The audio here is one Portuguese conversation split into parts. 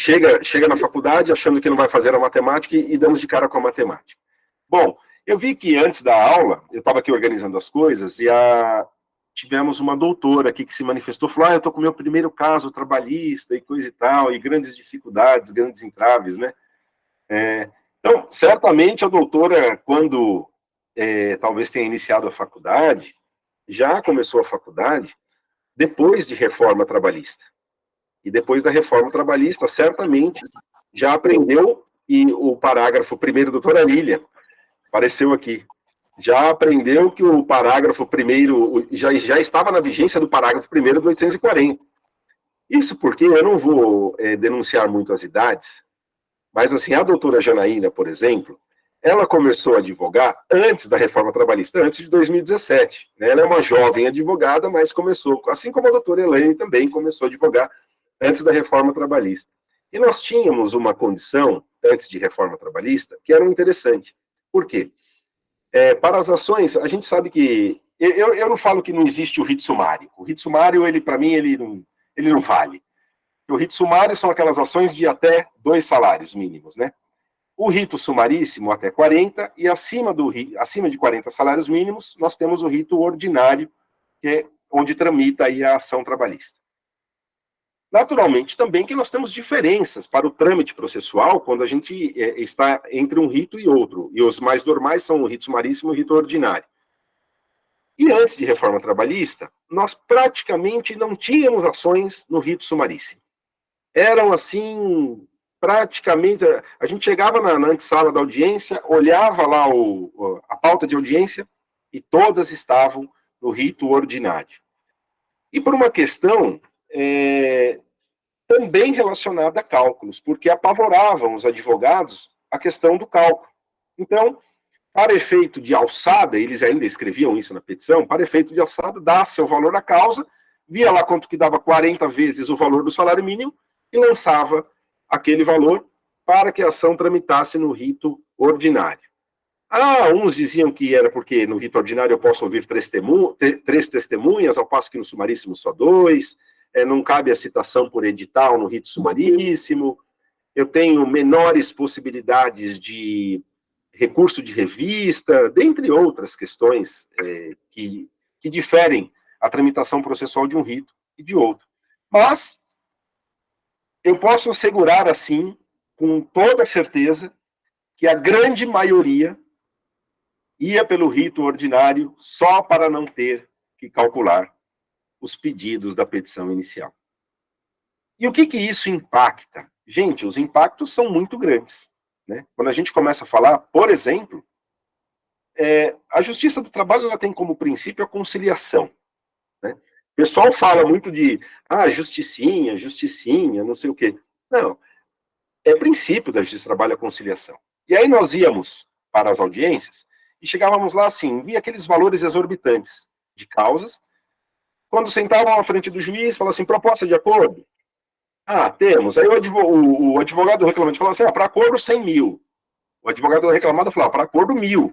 chega na faculdade achando que não vai fazer a matemática e damos de cara com a matemática. Bom, eu vi que antes da aula, eu estava aqui organizando as coisas e tivemos uma doutora aqui que se manifestou, falou, eu estou com o meu primeiro caso trabalhista e coisa e tal, e grandes dificuldades, grandes entraves, né? Então, certamente a doutora, quando talvez tenha iniciado a faculdade, já começou a faculdade depois de reforma trabalhista. E depois da reforma trabalhista, certamente, já aprendeu, e o parágrafo primeiro, doutora Lília, apareceu aqui, já aprendeu que o parágrafo primeiro, já estava na vigência do parágrafo primeiro do 840. Isso porque eu não vou denunciar muito as idades, mas assim, a doutora Janaína, por exemplo, ela começou a advogar antes da reforma trabalhista, antes de 2017. Né? Ela é uma jovem advogada, mas começou, assim como a doutora Elaine também começou a advogar antes da reforma trabalhista. E nós tínhamos uma condição, antes de reforma trabalhista, que era interessante. Por quê? Para as ações, a gente sabe que... Eu não falo que não existe o rito sumário. O rito sumário, para mim, ele não vale. O rito sumário são aquelas ações de até 2 salários mínimos, né? O rito sumaríssimo até 40, e acima de 40 salários mínimos, nós temos o rito ordinário, que é onde tramita aí a ação trabalhista. Naturalmente, também que nós temos diferenças para o trâmite processual quando a gente está entre um rito e outro. E os mais normais são o rito sumaríssimo e o rito ordinário. E antes de reforma trabalhista, nós praticamente não tínhamos ações no rito sumaríssimo. Eram, assim, praticamente... A gente chegava na antessala da audiência, olhava lá a pauta de audiência e todas estavam no rito ordinário. E por uma questão... também relacionada a cálculos, porque apavoravam os advogados a questão do cálculo. Então, para efeito de alçada, eles ainda escreviam isso na petição, para efeito de alçada, dá-se o valor da causa, via lá quanto que dava 40 vezes o valor do salário mínimo e lançava aquele valor para que a ação tramitasse no rito ordinário. Uns diziam que era porque no rito ordinário eu posso ouvir 3 testemunhas, ao passo que no sumaríssimo só 2, não cabe a citação por edital no rito sumaríssimo, eu tenho menores possibilidades de recurso de revista, dentre outras questões que diferem a tramitação processual de um rito e de outro. Mas eu posso assegurar, assim, com toda certeza, que a grande maioria ia pelo rito ordinário só para não ter que calcular os pedidos da petição inicial. E o que isso impacta? Gente, os impactos são muito grandes. Né? Quando a gente começa a falar, por exemplo, a Justiça do Trabalho ela tem como princípio a conciliação. Né? O pessoal fala muito de justicinha, justicinha, não sei o quê. Não, é princípio da Justiça do Trabalho a conciliação. E aí nós íamos para as audiências e chegávamos lá assim, via aqueles valores exorbitantes de causas. Quando sentavam à frente do juiz, falavam assim, proposta de acordo? Temos. Aí o advogado do reclamante falava assim, para acordo 100 mil. O advogado da reclamada falava, para acordo 1.000.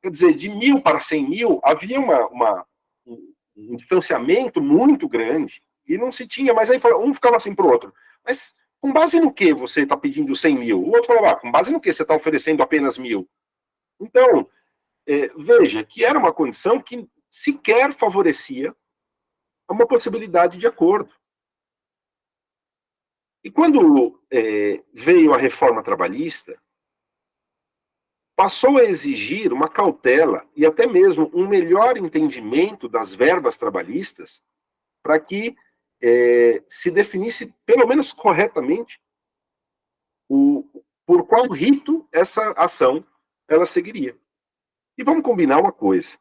Quer dizer, de 1.000 para 100 mil, havia um distanciamento muito grande, e não se tinha, mas aí um ficava assim para o outro, mas com base no que você está pedindo 100 mil? O outro falava, com base no que você está oferecendo apenas 1.000? Então, veja que era uma condição que sequer favorecia uma possibilidade de acordo. E quando veio a reforma trabalhista, passou a exigir uma cautela e até mesmo um melhor entendimento das verbas trabalhistas para que se definisse, pelo menos corretamente, por qual rito essa ação ela seguiria. E vamos combinar uma coisa.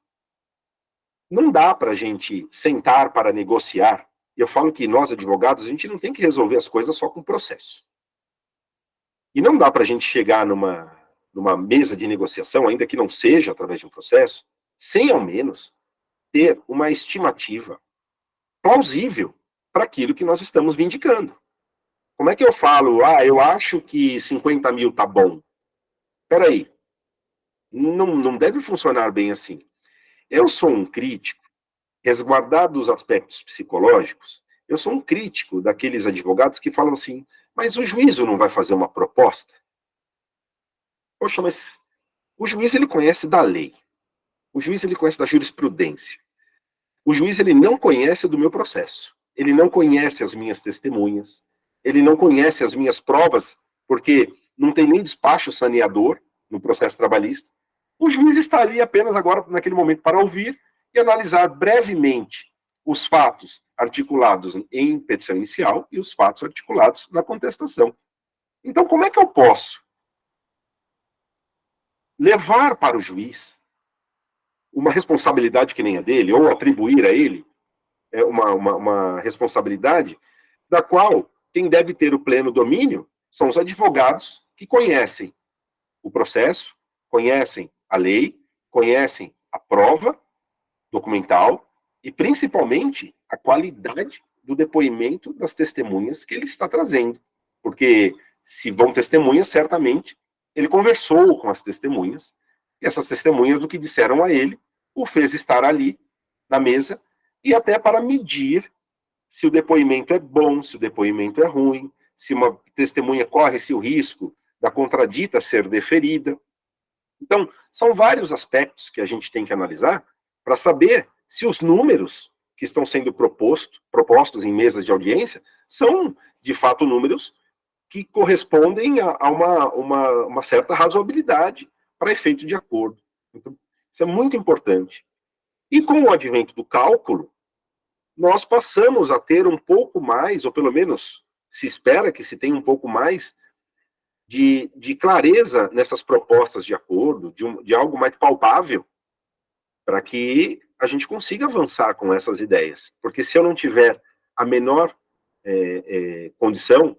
Não dá para a gente sentar para negociar. Eu falo que nós, advogados, a gente não tem que resolver as coisas só com processo. E não dá para a gente chegar numa mesa de negociação, ainda que não seja através de um processo, sem ao menos ter uma estimativa plausível para aquilo que nós estamos vindicando. Como é que eu falo, eu acho que 50 mil tá bom? Espera aí, não deve funcionar bem assim. Eu sou um crítico, resguardados os aspectos psicológicos, eu sou um crítico daqueles advogados que falam assim, mas o juízo não vai fazer uma proposta? Poxa, mas o juiz, ele conhece da lei. O juiz, ele conhece da jurisprudência. O juiz, ele não conhece do meu processo. Ele não conhece as minhas testemunhas. Ele não conhece as minhas provas, porque não tem nem despacho saneador no processo trabalhista. O juiz está ali apenas agora, naquele momento, para ouvir e analisar brevemente os fatos articulados em petição inicial e os fatos articulados na contestação. Então, como é que eu posso levar para o juiz uma responsabilidade que nem a dele, ou atribuir a ele uma responsabilidade da qual quem deve ter o pleno domínio são os advogados que conhecem o processo, conhecem a lei, conhecem a prova documental e, principalmente, a qualidade do depoimento das testemunhas que ele está trazendo. Porque, se vão testemunhas, certamente, ele conversou com as testemunhas, e essas testemunhas, o que disseram a ele, o fez estar ali, na mesa, e até para medir se o depoimento é bom, se o depoimento é ruim, se uma testemunha corre-se o risco da contradita ser deferida. Então, são vários aspectos que a gente tem que analisar para saber se os números que estão sendo propostos em mesas de audiência são, de fato, números que correspondem a uma certa razoabilidade para efeito de acordo. Então, isso é muito importante. E com o advento do cálculo, nós passamos a ter um pouco mais, ou pelo menos se espera que se tenha um pouco mais, de clareza nessas propostas de acordo, de algo mais palpável, para que a gente consiga avançar com essas ideias. Porque se eu não tiver a menor condição,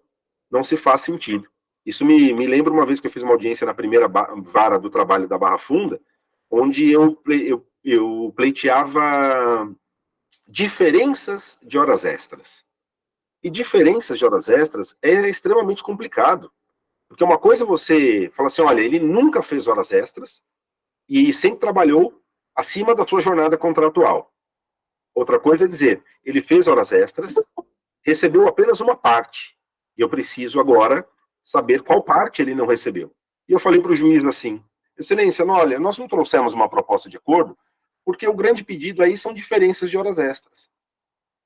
não se faz sentido. Isso me lembra uma vez que eu fiz uma audiência na primeira vara do trabalho da Barra Funda, onde eu pleiteava diferenças de horas extras. E diferenças de horas extras é extremamente complicado. Porque uma coisa você fala assim, olha, ele nunca fez horas extras e sempre trabalhou acima da sua jornada contratual. Outra coisa é dizer, ele fez horas extras, recebeu apenas uma parte. E eu preciso agora saber qual parte ele não recebeu. E eu falei para o juiz assim, excelência, olha, nós não trouxemos uma proposta de acordo, porque o grande pedido aí são diferenças de horas extras.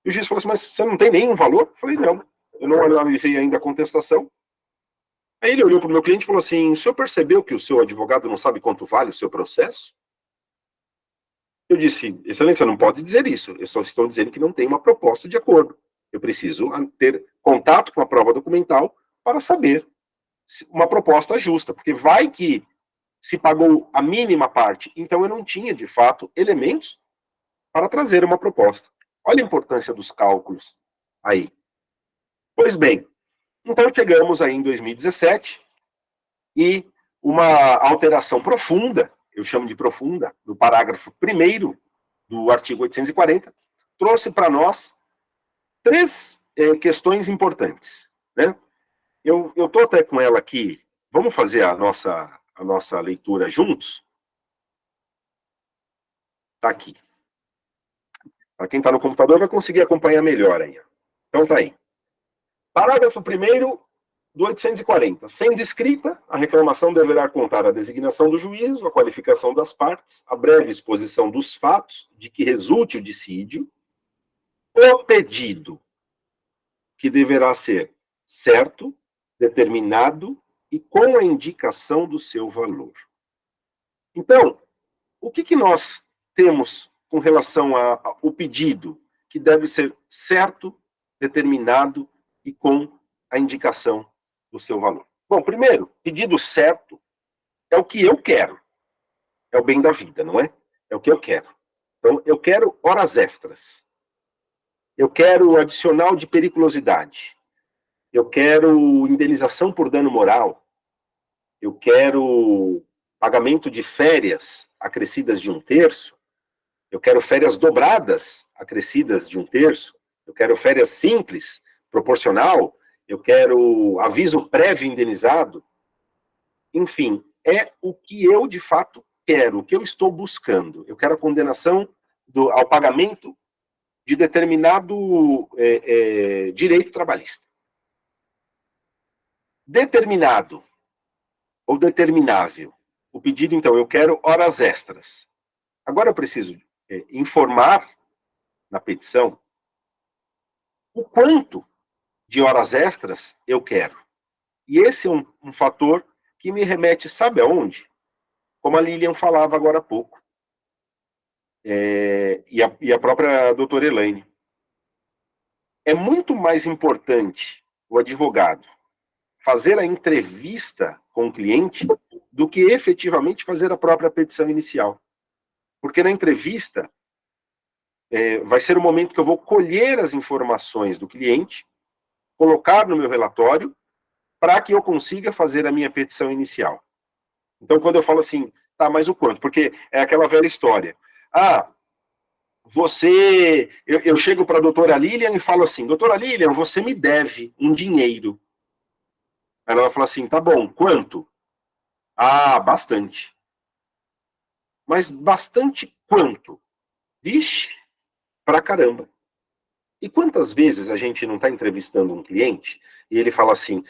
E o juiz falou assim, mas você não tem nenhum valor? Eu falei, não, eu não analisei ainda a contestação. Aí ele olhou para o meu cliente e falou assim, o senhor percebeu que o seu advogado não sabe quanto vale o seu processo? Eu disse, excelência, não pode dizer isso, eu só estou dizendo que não tem uma proposta de acordo. Eu preciso ter contato com a prova documental para saber uma proposta justa, porque vai que se pagou a mínima parte, então eu não tinha, de fato, elementos para trazer uma proposta. Olha a importância dos cálculos aí. Pois bem, então chegamos aí em 2017 e uma alteração profunda, eu chamo de profunda, do parágrafo 1º do artigo 840, trouxe para nós três questões importantes, né? Eu estou até com ela aqui, vamos fazer a nossa leitura juntos? Está aqui. Para quem está no computador vai conseguir acompanhar melhor aí. Então está aí. Parágrafo 1º do 840. Sendo escrita, a reclamação deverá contar a designação do juízo, a qualificação das partes, a breve exposição dos fatos de que resulte o dissídio, o pedido, que deverá ser certo, determinado e com a indicação do seu valor. Então, o que nós temos com relação ao pedido, que deve ser certo, determinado e com a indicação do seu valor? Bom, primeiro, pedido certo é o que eu quero. É o bem da vida, não é? É o que eu quero. Então, eu quero horas extras. Eu quero adicional de periculosidade. Eu quero indenização por dano moral. Eu quero pagamento de férias acrescidas de 1/3. Eu quero férias dobradas acrescidas de 1/3. Eu quero férias simples, proporcional. Eu quero aviso prévio indenizado. Enfim, é o que eu de fato quero, o que eu estou buscando. Eu quero a condenação ao pagamento de determinado direito trabalhista. Determinado ou determinável. O pedido, então, eu quero horas extras. Agora eu preciso informar na petição o quanto de horas extras eu quero. E esse é um fator que me remete, sabe aonde? Como a Lilian falava agora há pouco. E a própria doutora Elaine. É muito mais importante o advogado fazer a entrevista com o cliente do que efetivamente fazer a própria petição inicial. Porque na entrevista vai ser o momento que eu vou colher as informações do cliente, colocar no meu relatório, para que eu consiga fazer a minha petição inicial. Então, quando eu falo assim, tá, mas o quanto? Porque é aquela velha história. Eu chego para a doutora Lilian e falo assim, doutora Lilian, você me deve um dinheiro. Aí ela fala assim, tá bom, quanto? Bastante. Mas bastante quanto? Vixe, pra caramba. E quantas vezes a gente não está entrevistando um cliente e ele fala assim,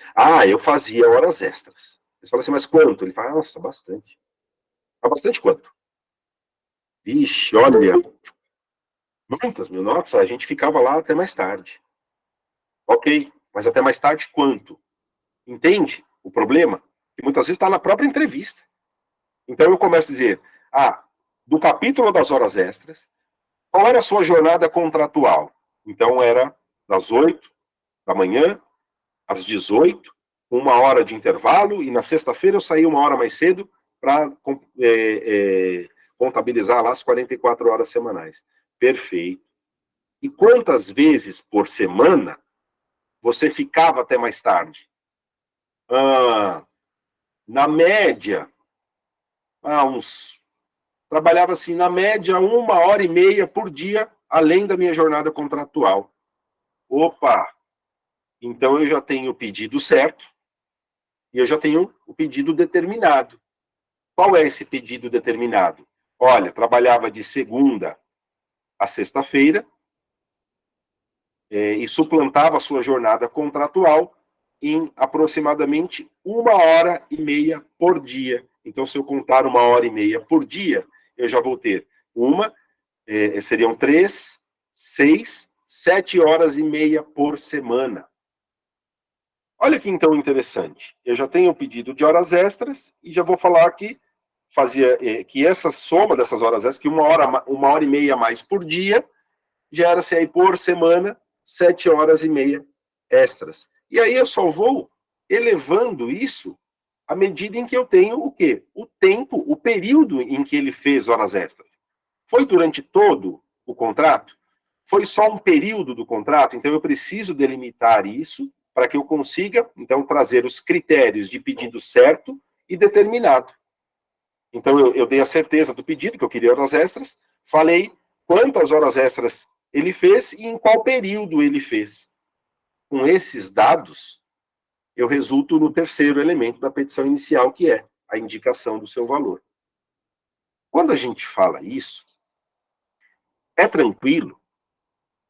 eu fazia horas extras. Você fala assim, mas quanto? Ele fala, nossa, bastante. Bastante quanto? Vixe, olha, muitas, meu, nossa, a gente ficava lá até mais tarde. Ok, mas até mais tarde quanto? Entende o problema? Que muitas vezes está na própria entrevista. Então eu começo a dizer, do capítulo das horas extras, qual era a sua jornada contratual? Então era das 8 da manhã às 18, 1 hora de intervalo, e na sexta-feira eu saí 1 hora mais cedo para contabilizar lá as 44 horas semanais. Perfeito. E quantas vezes por semana você ficava até mais tarde? Na média, trabalhava assim, na média, 1 hora e meia por dia, além da minha jornada contratual. Opa! Então eu já tenho o pedido certo e eu já tenho o pedido determinado. Qual é esse pedido determinado? Olha, trabalhava de segunda a sexta-feira e suplantava a sua jornada contratual em aproximadamente 1 hora e meia por dia. Então, se eu contar 1 hora e meia por dia, eu já vou ter seriam 3, 6, 7 horas e meia por semana. Olha que então interessante. Eu já tenho o pedido de horas extras e já vou falar que que essa soma dessas horas extras, que 1 hora e meia a mais por dia, gera-se aí por semana 7 horas e meia extras. E aí eu só vou elevando isso à medida em que eu tenho o quê? O tempo, o período em que ele fez horas extras. Foi durante todo o contrato? Foi só um período do contrato? Então eu preciso delimitar isso para que eu consiga, então, trazer os critérios de pedido certo e determinado. Então eu dei a certeza do pedido, que eu queria horas extras, falei quantas horas extras ele fez e em qual período ele fez. Com esses dados, eu resulto no terceiro elemento da petição inicial, que é a indicação do seu valor. Quando a gente fala isso, é tranquilo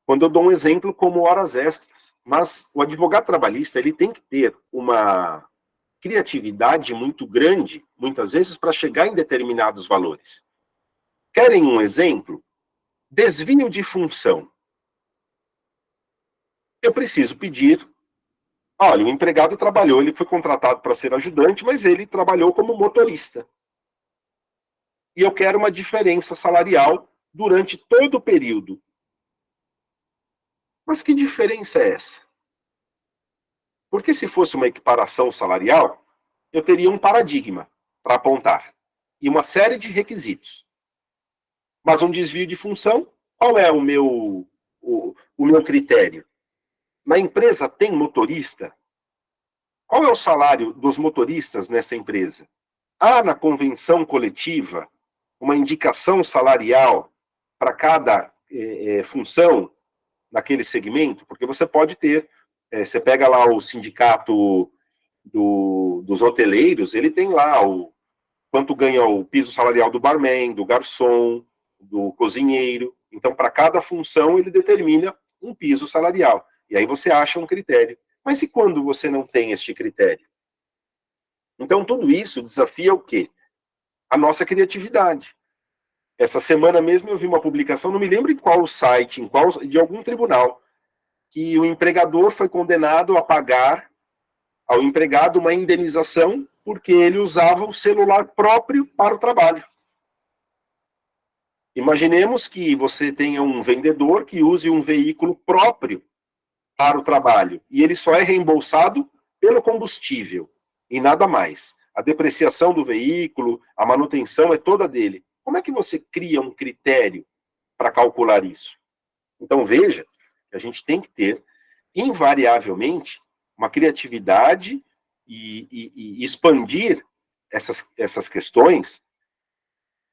quando eu dou um exemplo como horas extras. Mas o advogado trabalhista ele tem que ter uma criatividade muito grande, muitas vezes, para chegar em determinados valores. Querem um exemplo? Desvio de função. Eu preciso pedir, olha, o empregado trabalhou, ele foi contratado para ser ajudante, mas ele trabalhou como motorista. E eu quero uma diferença salarial durante todo o período. Mas que diferença é essa? Porque se fosse uma equiparação salarial, eu teria um paradigma para apontar e uma série de requisitos. Mas um desvio de função, qual é o meu critério? Na empresa tem motorista? Qual é o salário dos motoristas nessa empresa? Há na convenção coletiva uma indicação salarial para cada função naquele segmento? Porque você pode ter, você pega lá o sindicato dos hoteleiros, ele tem lá quanto ganha o piso salarial do barman, do garçom, do cozinheiro. Então, para cada função, ele determina um piso salarial. E aí você acha um critério. Mas e quando você não tem este critério? Então, tudo isso desafia o quê? A nossa criatividade. Essa semana mesmo eu vi uma publicação, não me lembro em qual site, de algum tribunal, que o empregador foi condenado a pagar ao empregado uma indenização porque ele usava o celular próprio para o trabalho. Imaginemos que você tenha um vendedor que use um veículo próprio para o trabalho e ele só é reembolsado pelo combustível e nada mais. A depreciação do veículo, a manutenção é toda dele. Como é que você cria um critério para calcular isso? Então veja que a gente tem que ter, invariavelmente, uma criatividade e expandir essas questões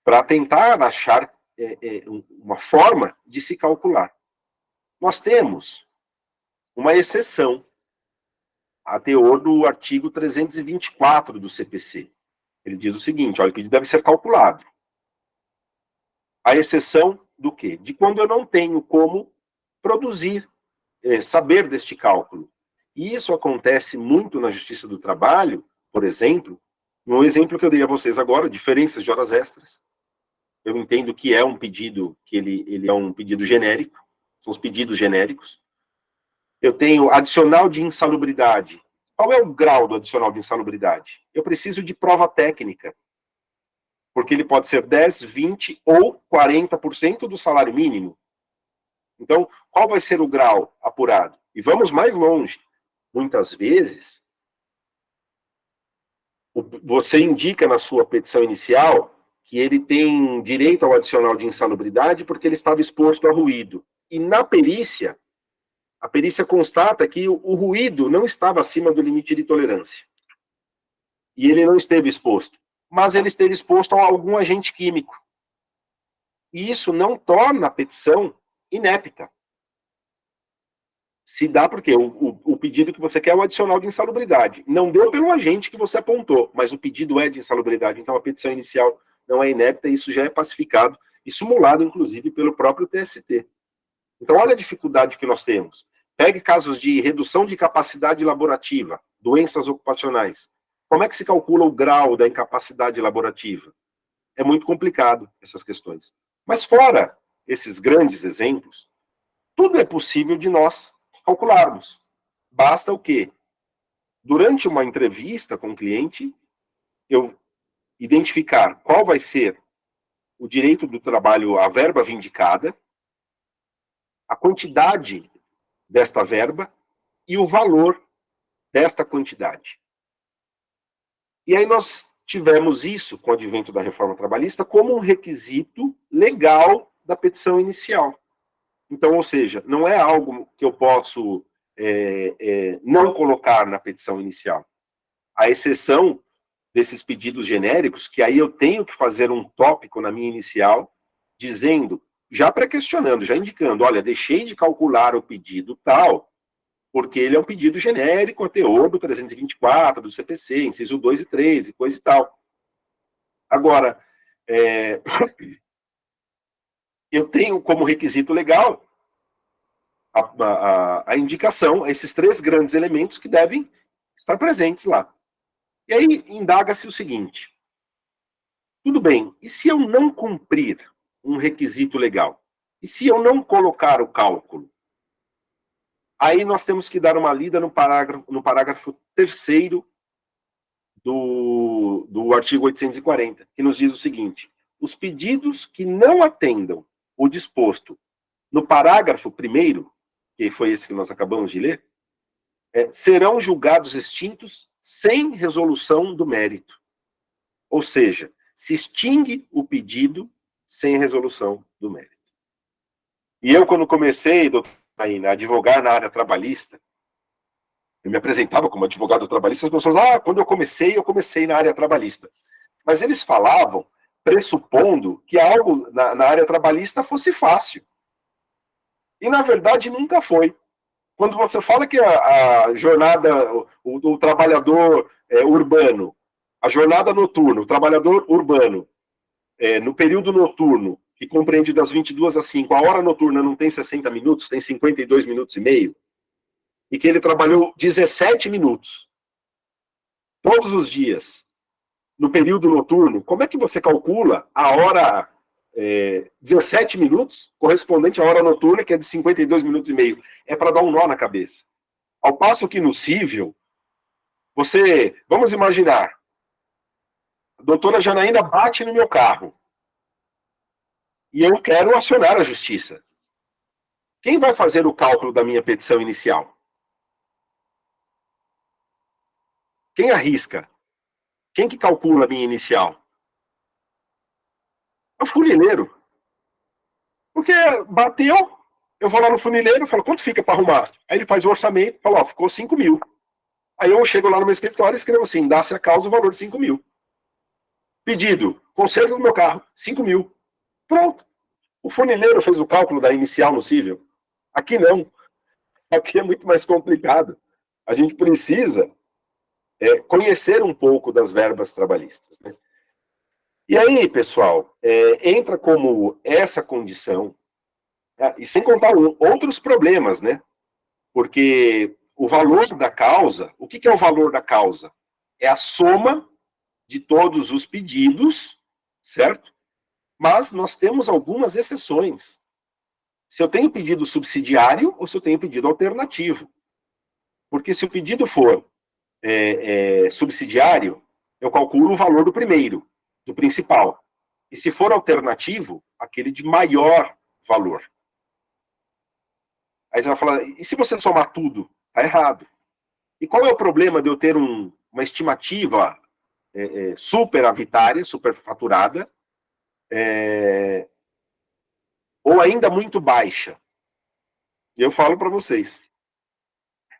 para tentar achar uma forma de se calcular. Nós temos uma exceção a teor do artigo 324 do CPC. Ele diz o seguinte, ó, o pedido deve ser calculado. A exceção do quê? De quando eu não tenho como produzir, saber deste cálculo. E isso acontece muito na Justiça do Trabalho, por exemplo, no exemplo que eu dei a vocês agora, diferenças de horas extras. Eu entendo que é um pedido, que ele é um pedido genérico, são os pedidos genéricos. Eu tenho adicional de insalubridade. Qual é o grau do adicional de insalubridade? Eu preciso de prova técnica, porque ele pode ser 10, 20 ou 40% do salário mínimo. Então, qual vai ser o grau apurado? E vamos mais longe. Muitas vezes, você indica na sua petição inicial que ele tem direito ao adicional de insalubridade porque ele estava exposto a ruído. E na perícia, a perícia constata que o ruído não estava acima do limite de tolerância. E ele não esteve exposto. Mas ele esteve exposto a algum agente químico. E isso não torna a petição inepta. Se dá porque o pedido que você quer é o adicional de insalubridade. Não deu pelo agente que você apontou, mas o pedido é de insalubridade. Então a petição inicial não é inepta e isso já é pacificado e simulado, inclusive, pelo próprio TST. Então olha a dificuldade que nós temos. Pegue casos de redução de capacidade laborativa, doenças ocupacionais. Como é que se calcula o grau da incapacidade laborativa? É muito complicado essas questões. Mas fora esses grandes exemplos, tudo é possível de nós calcularmos. Basta o quê? Durante uma entrevista com o cliente, eu identificar qual vai ser o direito do trabalho, a verba vindicada, a quantidade desta verba e o valor desta quantidade. E aí nós tivemos isso, com o advento da reforma trabalhista, como um requisito legal da petição inicial. Então, ou seja, não é algo que eu posso não colocar na petição inicial. A exceção desses pedidos genéricos, que aí eu tenho que fazer um tópico na minha inicial, dizendo, já pré-questionando, já indicando, olha, deixei de calcular o pedido tal, porque ele é um pedido genérico a teor do 324, do CPC, inciso 2 e 3, e coisa e tal. Agora, eu tenho como requisito legal a indicação, esses 3 grandes elementos que devem estar presentes lá. E aí indaga-se o seguinte, tudo bem, e se eu não cumprir um requisito legal? E se eu não colocar o cálculo? Aí nós temos que dar uma lida no parágrafo 3º do artigo 840, que nos diz o seguinte, os pedidos que não atendam o disposto no parágrafo 1º, que foi esse que nós acabamos de ler, serão julgados extintos sem resolução do mérito. Ou seja, se extingue o pedido sem resolução do mérito. E eu, quando comecei, doutor Naina, a advogar na área trabalhista, eu me apresentava como advogado trabalhista, as pessoas, quando eu comecei na área trabalhista. Mas eles falavam, pressupondo que algo na área trabalhista fosse fácil. E, na verdade, nunca foi. Quando você fala que a jornada, o trabalhador urbano, a jornada noturna, o trabalhador urbano, no período noturno, que compreende das 22 às 5, a hora noturna não tem 60 minutos, tem 52 minutos e meio, e que ele trabalhou 17 minutos, todos os dias, no período noturno, como é que você calcula a hora 17 minutos, correspondente à hora noturna, que é de 52 minutos e meio? É para dar um nó na cabeça. Ao passo que no cível, vamos imaginar, a doutora Janaína bate no meu carro, e eu quero acionar a justiça. Quem vai fazer o cálculo da minha petição inicial? Quem arrisca? Quem que calcula a minha inicial? É o funileiro. Porque bateu, eu vou lá no funileiro e falo, quanto fica para arrumar? Aí ele faz o orçamento, fala, ó, ficou 5 mil. Aí eu chego lá no meu escritório e escrevo assim, dá-se a causa o valor de 5 mil. Pedido, conserto do meu carro, 5 mil. Pronto. O funileiro fez o cálculo da inicial no cível. Aqui não. Aqui é muito mais complicado. A gente precisa conhecer um pouco das verbas trabalhistas, né? E aí, pessoal, entra como essa condição, e sem contar outros problemas, né? Porque o valor da causa, o que é o valor da causa? É a soma de todos os pedidos, certo? Mas nós temos algumas exceções. Se eu tenho pedido subsidiário ou se eu tenho pedido alternativo. Porque se o pedido for subsidiário, eu calculo o valor do primeiro, do principal. E se for alternativo, aquele de maior valor. Aí você vai falar, e se você somar tudo? Está errado. E qual é o problema de eu ter uma estimativa superavitária, superfaturada, ou ainda muito baixa? Eu falo para vocês,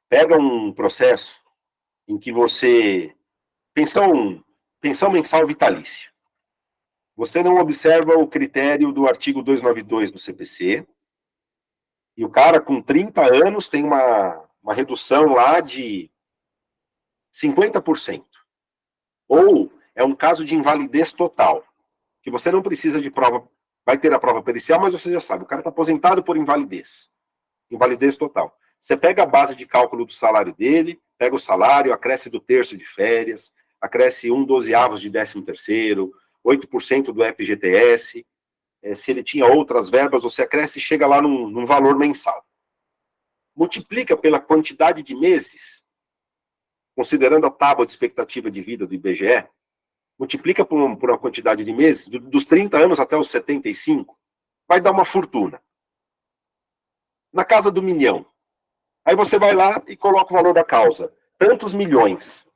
pega um processo em que você... Pensão mensal vitalícia. Você não observa o critério do artigo 292 do CPC, e o cara com 30 anos tem uma redução lá de 50%. Ou é um caso de invalidez total, que você não precisa de prova, vai ter a prova pericial, mas você já sabe, o cara está aposentado por invalidez. Invalidez total. Você pega a base de cálculo do salário dele, pega o salário, acresce do terço de férias, acresce 1/12 de 13º, 8% do FGTS, se ele tinha outras verbas, você acresce e chega lá num valor mensal. Multiplica pela quantidade de meses, considerando a tábua de expectativa de vida do IBGE, multiplica por uma quantidade de meses, dos 30 anos até os 75, vai dar uma fortuna. Na casa do milhão. Aí você vai lá e coloca o valor da causa. Tantos milhões.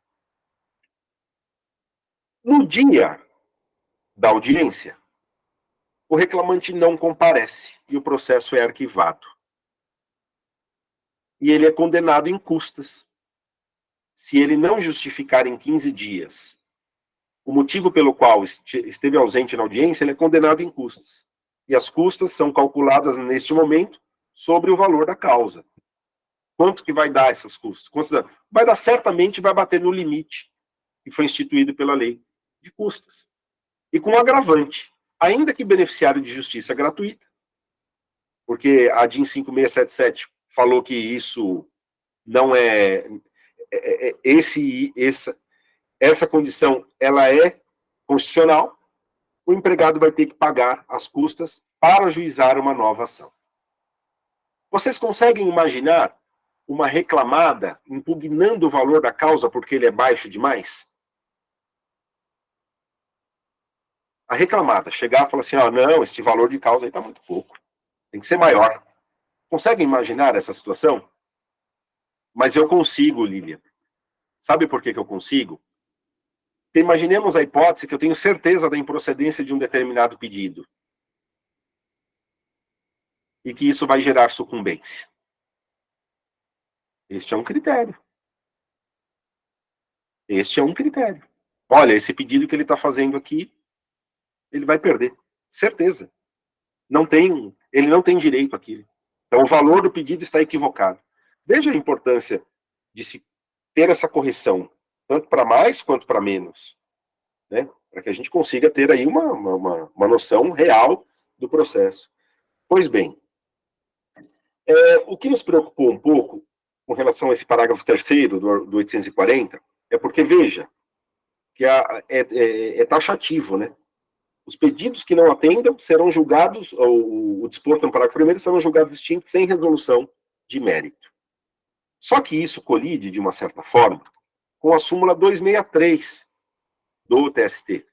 No dia da audiência, o reclamante não comparece e o processo é arquivado. E ele é condenado em custas. Se ele não justificar em 15 dias o motivo pelo qual esteve ausente na audiência, ele é condenado em custas. E as custas são calculadas neste momento sobre o valor da causa. Quanto que vai dar essas custas? Vai dar, certamente vai bater no limite que foi instituído pela lei de custas. E com um agravante, ainda que beneficiário de justiça gratuita, porque a DIN 5677 falou que isso não essa condição ela é constitucional, o empregado vai ter que pagar as custas para ajuizar uma nova ação. Vocês conseguem imaginar uma reclamada impugnando o valor da causa porque ele é baixo demais? A reclamada chegar e falar assim, não, este valor de causa aí está muito pouco, tem que ser maior. Conseguem imaginar essa situação? Mas eu consigo, Lilian. Sabe por que eu consigo? Porque imaginemos a hipótese que eu tenho certeza da improcedência de um determinado pedido. E que isso vai gerar sucumbência. Este é um critério. Este é um critério. Olha, esse pedido que ele está fazendo aqui, ele vai perder. Certeza. Ele não tem direito àquilo. Então, o valor do pedido está equivocado. Veja a importância de se ter essa correção, tanto para mais quanto para menos, né? Para que a gente consiga ter aí uma noção real do processo. Pois bem, o que nos preocupou um pouco com relação a esse parágrafo 3º do 840 é porque, veja, que é taxativo, né? Os pedidos que não atendam serão julgados, o disposto no parágrafo 1º, serão julgados extintos sem resolução de mérito. Só que isso colide, de uma certa forma, com a súmula 263 do TST.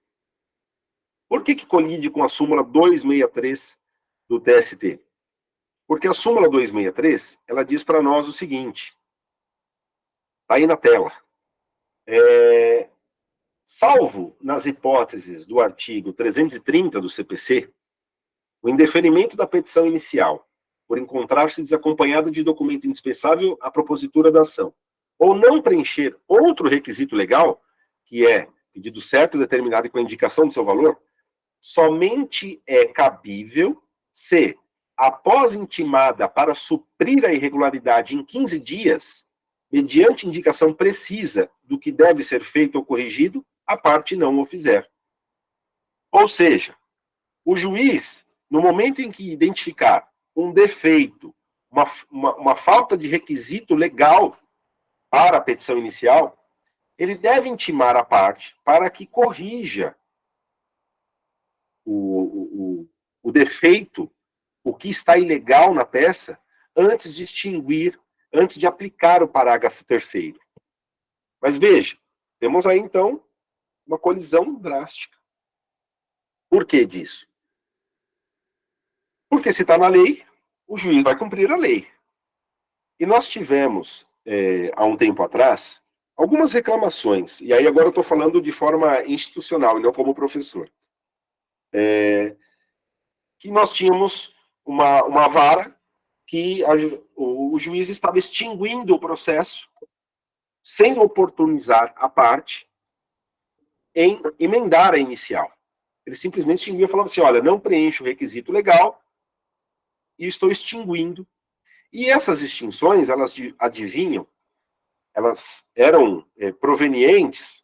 Por que colide com a súmula 263 do TST? Porque a súmula 263, ela diz para nós o seguinte, está aí na tela, salvo nas hipóteses do artigo 330 do CPC, o indeferimento da petição inicial, por encontrar-se desacompanhada de documento indispensável à propositura da ação, ou não preencher outro requisito legal, que é pedido certo, determinado e com a indicação do seu valor, somente é cabível se, após intimada para suprir a irregularidade em 15 dias, mediante indicação precisa do que deve ser feito ou corrigido, a parte não o fizer. Ou seja, o juiz, no momento em que identificar um defeito, uma falta de requisito legal para a petição inicial, ele deve intimar a parte para que corrija o defeito, o que está ilegal na peça, antes de extinguir, antes de aplicar o parágrafo 3º. Mas veja, temos aí então uma colisão drástica. Por que disso? Porque se está na lei, o juiz vai cumprir a lei. E nós tivemos, há um tempo atrás, algumas reclamações, e aí agora eu estou falando de forma institucional, e não como professor, que nós tínhamos uma vara que o juiz estava extinguindo o processo sem oportunizar a parte em emendar a inicial. Ele simplesmente extinguia e falava assim, olha, não preenche o requisito legal e estou extinguindo. E essas extinções, elas adivinham, elas eram provenientes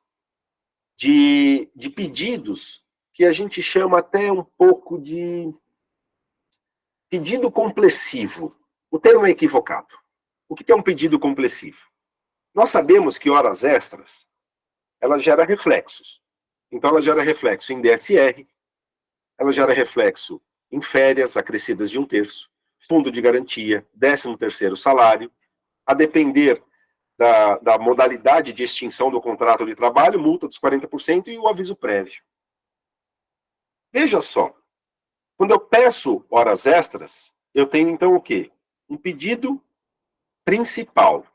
de pedidos que a gente chama até um pouco de pedido complessivo. O termo é equivocado. O que é um pedido complessivo? Nós sabemos que horas extras, ela gera reflexos. Então, ela gera reflexo em DSR, ela gera reflexo em férias acrescidas de 1/3, fundo de garantia, 13º salário, a depender da modalidade de extinção do contrato de trabalho, multa dos 40% e o aviso prévio. Veja só, quando eu peço horas extras, eu tenho então o quê? Um pedido principal.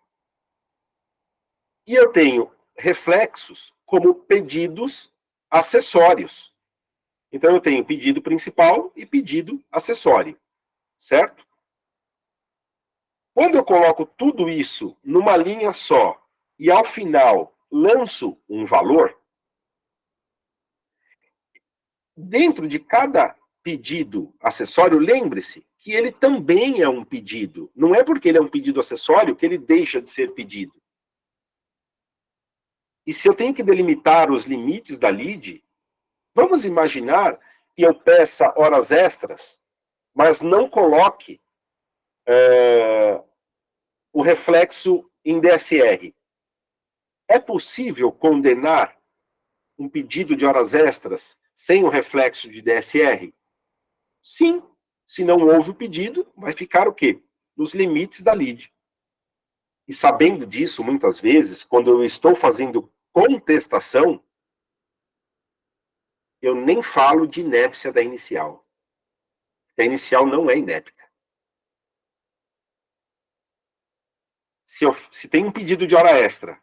E eu tenho reflexos como pedidos acessórios. Então eu tenho pedido principal e pedido acessório, certo? Quando eu coloco tudo isso numa linha só e ao final lanço um valor, dentro de cada pedido acessório, lembre-se que ele também é um pedido. Não é porque ele é um pedido acessório que ele deixa de ser pedido. E se eu tenho que delimitar os limites da lide, vamos imaginar que eu peça horas extras, mas não coloque o reflexo em DSR. É possível condenar um pedido de horas extras sem o reflexo de DSR? Sim. Se não houve o pedido, vai ficar o quê? Nos limites da lide. E sabendo disso, muitas vezes, quando eu estou fazendo contestação, eu nem falo de inépcia da inicial. A inicial não é inépita. Se tem um pedido de hora extra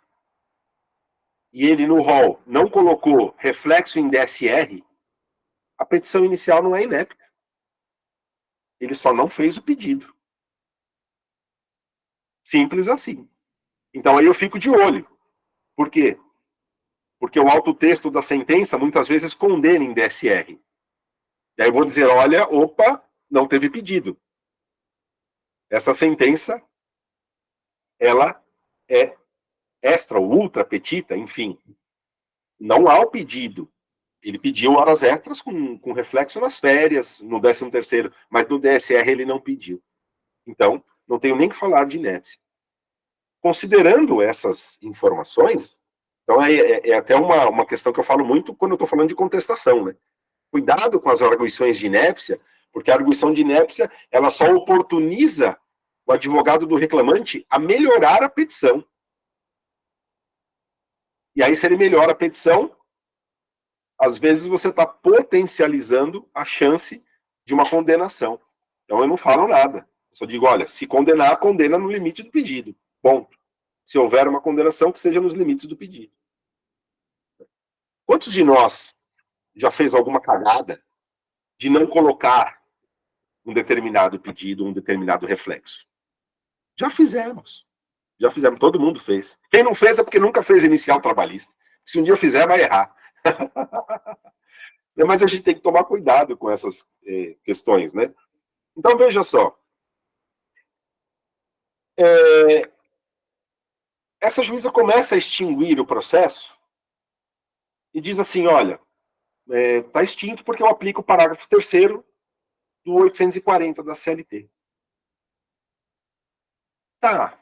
e ele no rol não colocou reflexo em DSR, a petição inicial não é inépita. Ele só não fez o pedido. Simples assim. Então aí eu fico de olho. Por quê? Porque o autotexto da sentença muitas vezes condena em DSR. E aí eu vou dizer, olha, opa, não teve pedido. Essa sentença, ela é extra ou ultra petita, enfim. Não há o pedido. Ele pediu horas extras com reflexo nas férias, no 13º, mas no DSR ele não pediu. Então, não tenho nem que falar de inépcia. Considerando essas informações, então é até uma questão que eu falo muito quando eu estou falando de contestação, né? Cuidado com as arguições de inépcia, porque a arguição de inépcia, ela só oportuniza o advogado do reclamante a melhorar a petição. E aí, se ele melhora a petição, às vezes você está potencializando a chance de uma condenação. Então eu não falo nada. Eu só digo, olha, se condenar, condena no limite do pedido. Ponto. Se houver uma condenação, que seja nos limites do pedido. Quantos de nós já fez alguma cagada de não colocar um determinado pedido, um determinado reflexo? Já fizemos. Já fizemos, todo mundo fez. Quem não fez é porque nunca fez inicial trabalhista. Se um dia fizer, vai errar. Mas a gente tem que tomar cuidado com essas questões, né? Então, veja só. Essa juíza começa a extinguir o processo e diz assim, olha, está extinto porque eu aplico o parágrafo 3º do 840 da CLT. Tá.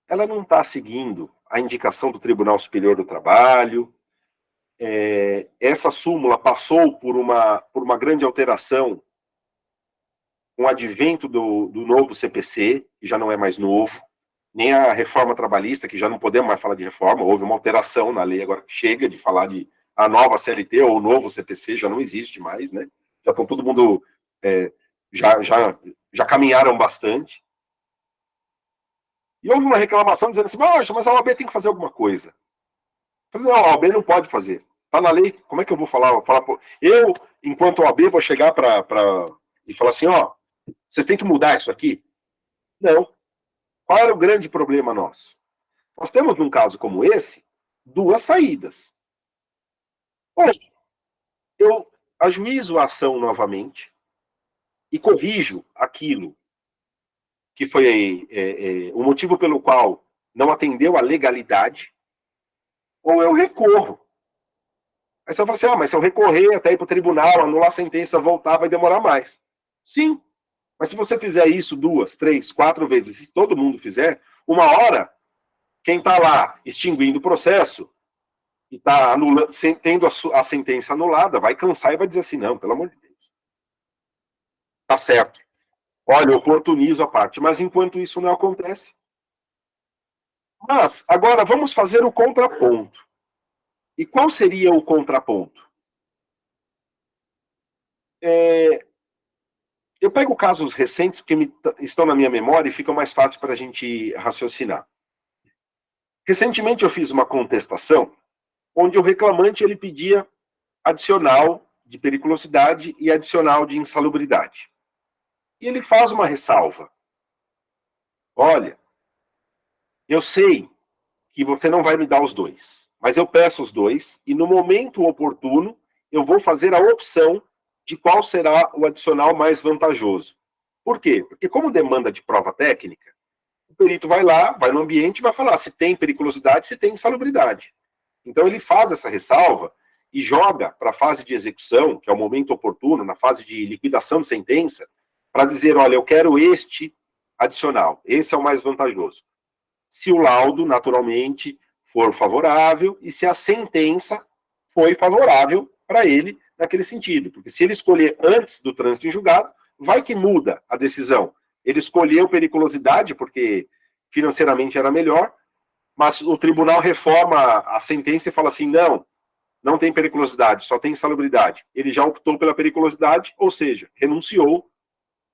Ela não está seguindo a indicação do Tribunal Superior do Trabalho. Essa súmula passou por uma grande alteração com o advento do novo CPC, que já não é mais novo, nem a reforma trabalhista, que já não podemos mais falar de reforma, houve uma alteração na lei, agora chega de falar de a nova CLT ou o novo CPC, já não existe mais, né? Já estão todo mundo, já caminharam bastante. E houve uma reclamação dizendo assim, mas a OAB tem que fazer alguma coisa. Não, a OAB não pode fazer. Está na lei, como é que eu vou falar? Eu, enquanto OAB, vou chegar e falar assim, vocês têm que mudar isso aqui? Não. Qual era o grande problema nosso? Nós temos, num caso como esse, duas saídas. Hoje, eu ajuizo a ação novamente e corrijo aquilo que foi o motivo pelo qual não atendeu à legalidade, ou eu recorro. Aí você fala assim, mas se eu recorrer até ir para o tribunal, anular a sentença, voltar, vai demorar mais. Sim, mas se você fizer isso 2, 3, 4 vezes, se todo mundo fizer, uma hora, quem está lá extinguindo o processo e está tendo a sentença anulada, vai cansar e vai dizer assim, não, pelo amor de Deus. Tá certo. Olha, eu oportunizo a parte, mas enquanto isso não acontece. Mas, agora, vamos fazer o contraponto. E qual seria o contraponto? Eu pego casos recentes, porque estão na minha memória e fica mais fácil para a gente raciocinar. Recentemente eu fiz uma contestação, onde o reclamante ele pedia adicional de periculosidade e adicional de insalubridade. E ele faz uma ressalva. Olha, eu sei que você não vai me dar os dois, mas eu peço os dois e no momento oportuno eu vou fazer a opção de qual será o adicional mais vantajoso. Por quê? Porque como demanda de prova técnica, o perito vai lá, vai no ambiente e vai falar se tem periculosidade, se tem insalubridade. Então ele faz essa ressalva e joga para a fase de execução, que é o momento oportuno, na fase de liquidação de sentença, para dizer, olha, eu quero este adicional, esse é o mais vantajoso. Se o laudo, naturalmente, for favorável e se a sentença foi favorável para ele naquele sentido. Porque se ele escolher antes do trânsito em julgado, vai que muda a decisão. Ele escolheu periculosidade porque financeiramente era melhor, mas o tribunal reforma a sentença e fala assim, não tem periculosidade, só tem insalubridade. Ele já optou pela periculosidade, ou seja, renunciou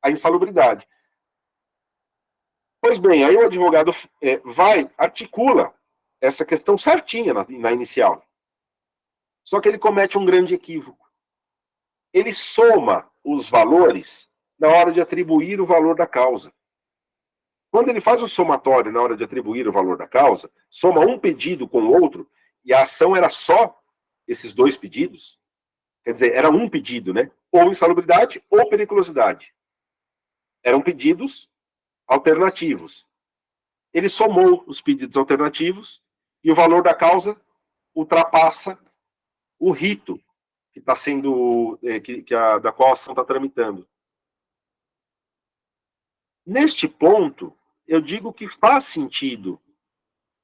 à insalubridade. Pois bem, aí o advogado articula essa questão certinha na inicial. Só que ele comete um grande equívoco. Ele soma os valores na hora de atribuir o valor da causa. Quando ele faz o somatório na hora de atribuir o valor da causa, soma um pedido com o outro, e a ação era só esses dois pedidos, quer dizer, era um pedido, né? Ou insalubridade ou periculosidade. Eram pedidos alternativos. Ele somou os pedidos alternativos e o valor da causa ultrapassa o rito que está sendo, da qual a ação está tramitando. Neste ponto, eu digo que faz sentido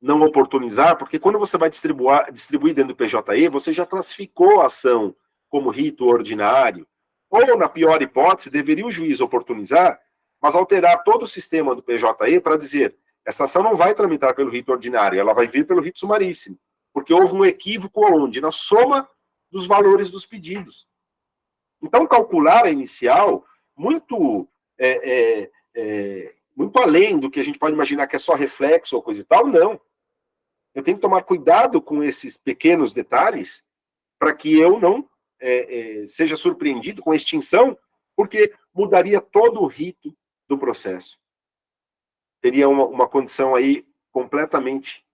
não oportunizar, porque quando você vai distribuir dentro do PJE, você já classificou a ação como rito ordinário, ou, na pior hipótese, deveria o juiz oportunizar, mas alterar todo o sistema do PJE para dizer, essa ação não vai tramitar pelo rito ordinário, ela vai vir pelo rito sumaríssimo, porque houve um equívoco onde? Na soma dos valores dos pedidos. Então, calcular a inicial, muito muito além do que a gente pode imaginar que é só reflexo ou coisa e tal, não. Eu tenho que tomar cuidado com esses pequenos detalhes para que eu não seja surpreendido com a extinção, porque mudaria todo o rito do processo. Teria uma condição aí completamente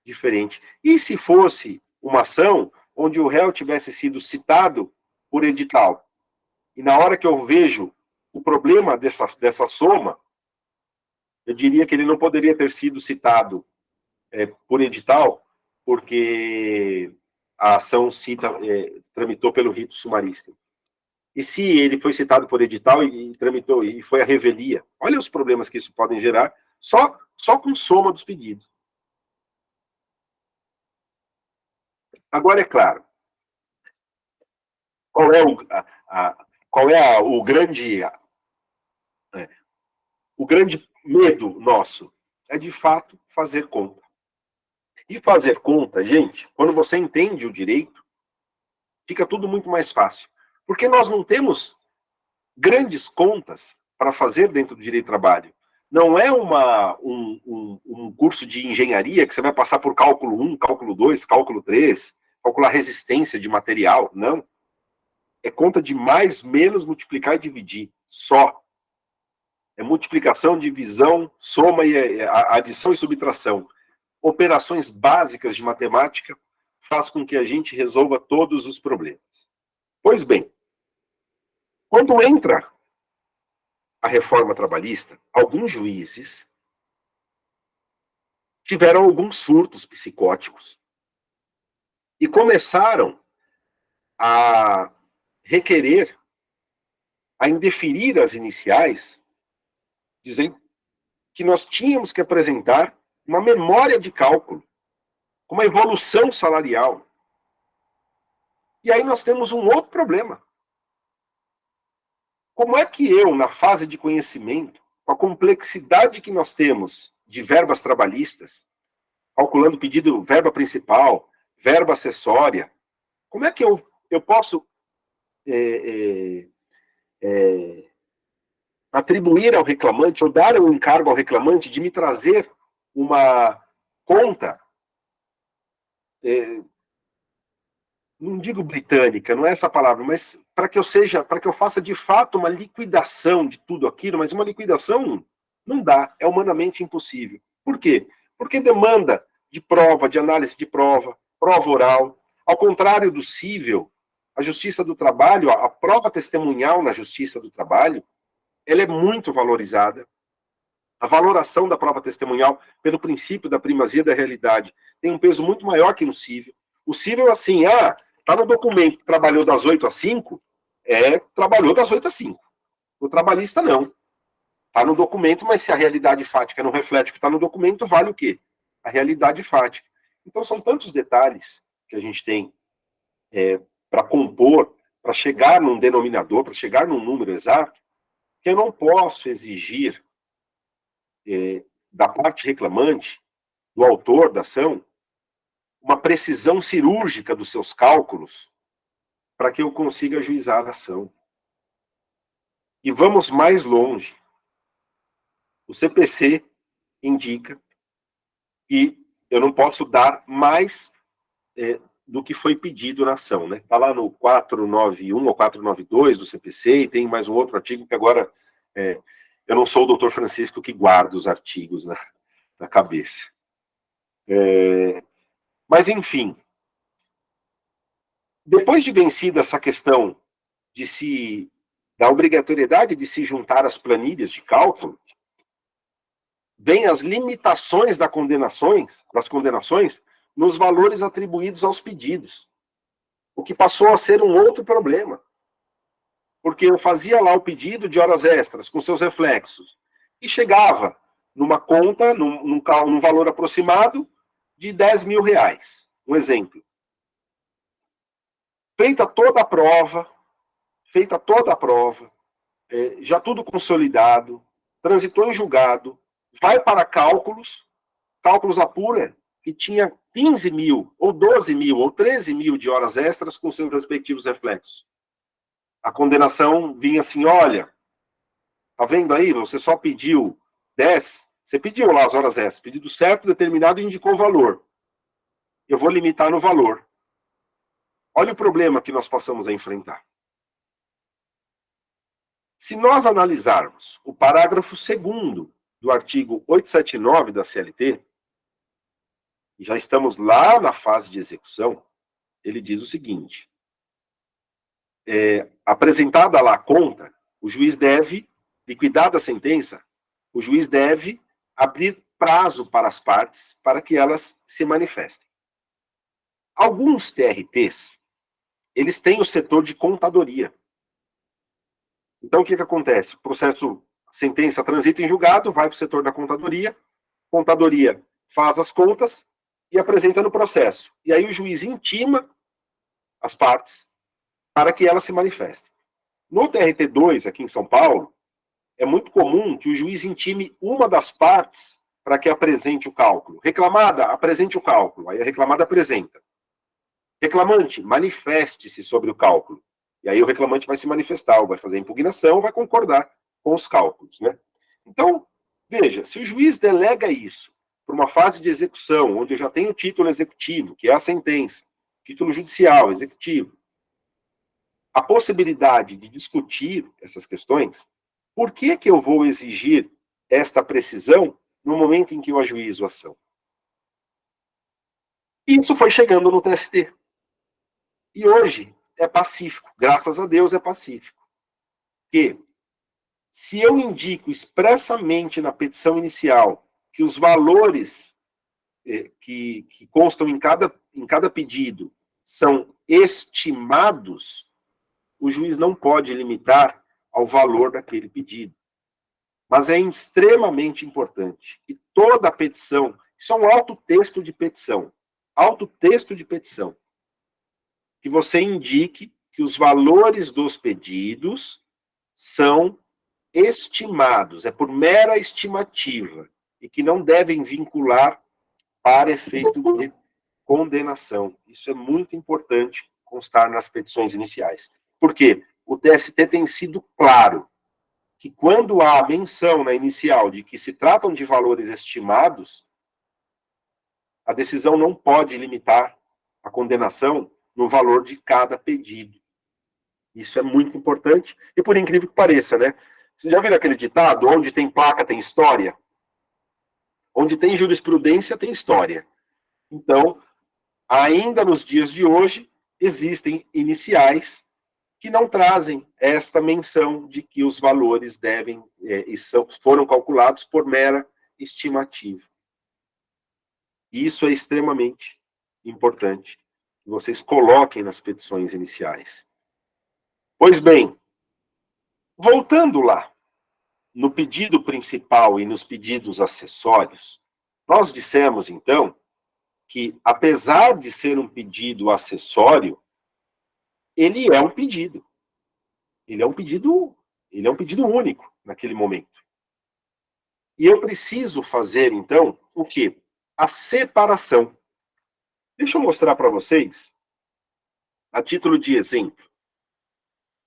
diferente. E se fosse uma ação onde o réu tivesse sido citado por edital, e na hora que eu vejo o problema dessa soma, eu diria que ele não poderia ter sido citado por edital, porque a ação tramitou pelo rito sumaríssimo. E se ele foi citado por edital e tramitou, e foi a revelia, olha os problemas que isso podem gerar, só com soma dos pedidos. Agora, é claro, qual é o grande medo nosso? É, de fato, fazer conta. E fazer conta, gente, quando você entende o direito, fica tudo muito mais fácil. Porque nós não temos grandes contas para fazer dentro do direito do trabalho. Não é um curso de engenharia que você vai passar por cálculo 1, cálculo 2, cálculo 3, calcular resistência de material. Não. É conta de mais, menos, multiplicar e dividir. Só. É multiplicação, divisão, soma e adição e subtração. Operações básicas de matemática faz com que a gente resolva todos os problemas. Pois bem, quando entra a reforma trabalhista, alguns juízes tiveram alguns surtos psicóticos e começaram a requerer, a indeferir as iniciais, dizendo que nós tínhamos que apresentar uma memória de cálculo, uma evolução salarial. E aí nós temos um outro problema. Como é que eu, na fase de conhecimento, com a complexidade que nós temos de verbas trabalhistas, calculando pedido verba principal, verba acessória, como é que eu posso atribuir ao reclamante, ou dar um encargo ao reclamante de me trazer uma conta, não digo britânica, não é essa palavra, mas para que eu faça de fato uma liquidação de tudo aquilo, mas uma liquidação não dá, é humanamente impossível. Por quê? Porque demanda de prova, de análise de prova, prova oral. Ao contrário do cível, a Justiça do Trabalho, a prova testemunhal na Justiça do Trabalho, ela é muito valorizada. A valoração da prova testemunhal, pelo princípio da primazia da realidade, tem um peso muito maior que no cível. O cível, assim, tá no documento que trabalhou das 8 às 5, trabalhou das 8 às 5. O trabalhista, não. Tá no documento, mas se a realidade fática não reflete o que está no documento, vale o quê? A realidade fática. Então, são tantos detalhes que a gente tem para compor, para chegar num denominador, para chegar num número exato, que eu não posso exigir da parte reclamante, do autor da ação, uma precisão cirúrgica dos seus cálculos para que eu consiga ajuizar a ação. E vamos mais longe. O CPC indica que eu não posso dar mais do que foi pedido na ação, né? Está lá no 491 ou 492 do CPC, e tem mais um outro artigo que agora eu não sou o doutor Francisco que guarda os artigos na cabeça. Mas, enfim, depois de vencida essa questão da obrigatoriedade de se juntar às planilhas de cálculo, vem as limitações das condenações nos valores atribuídos aos pedidos. o que passou a ser um outro problema. Porque eu fazia lá o pedido de horas extras, com seus reflexos, e chegava numa conta, num valor aproximado de 10 mil reais. Um exemplo. Feita toda a prova, já tudo consolidado, transitou em julgado, vai para cálculos apura, que tinha 15 mil, ou 12 mil, ou 13 mil de horas extras com seus respectivos reflexos. A condenação vinha assim, olha, tá vendo aí, você só pediu 10, você pediu lá as horas extras, pedido certo, determinado e indicou o valor. Eu vou limitar no valor. Olha o problema que nós passamos a enfrentar. Se nós analisarmos o parágrafo 2º do artigo 879 da CLT, e já estamos lá na fase de execução, ele diz o seguinte, apresentada lá a conta, o juiz deve, liquidada a sentença, o juiz deve abrir prazo para as partes para que elas se manifestem. Alguns TRTs, eles têm o setor de contadoria. Então, o que acontece? O processo, sentença transita em julgado, vai para o setor da contadoria faz as contas e apresenta no processo. E aí o juiz intima as partes para que elas se manifestem. No TRT2, aqui em São Paulo, é muito comum que o juiz intime uma das partes para que apresente o cálculo. Reclamada, apresente o cálculo. Aí a reclamada apresenta. Reclamante, manifeste-se sobre o cálculo. E aí o reclamante vai se manifestar, ou vai fazer a impugnação, ou vai concordar com os cálculos, né? Então, veja, se o juiz delega isso para uma fase de execução, onde eu já tenho o título executivo, que é a sentença, título judicial, executivo, a possibilidade de discutir essas questões, por que eu vou exigir esta precisão no momento em que eu ajuizo a ação? Isso foi chegando no TST. E hoje é pacífico, graças a Deus é pacífico. Que, se eu indico expressamente na petição inicial que os valores que constam em cada pedido são estimados, o juiz não pode limitar ao valor daquele pedido. Mas é extremamente importante que toda petição, isso é um autotexto de petição, que você indique que os valores dos pedidos são estimados, é por mera estimativa, e que não devem vincular para efeito de condenação. Isso é muito importante constar nas petições iniciais. Por quê? O TST tem sido claro que quando há menção na inicial de que se tratam de valores estimados, a decisão não pode limitar a condenação no valor de cada pedido. Isso é muito importante, e por incrível que pareça, né? Você já viu aquele ditado, onde tem placa tem história? Onde tem jurisprudência tem história. Então, ainda nos dias de hoje, existem iniciais que não trazem esta menção de que os valores foram calculados por mera estimativa. Isso é extremamente importante que vocês coloquem nas petições iniciais. Pois bem, voltando lá, no pedido principal e nos pedidos acessórios, nós dissemos, então, que, apesar de ser um pedido acessório, ele é um pedido. Ele é um pedido único naquele momento. E eu preciso fazer, então, o quê? A separação. Deixa eu mostrar para vocês, a título de exemplo,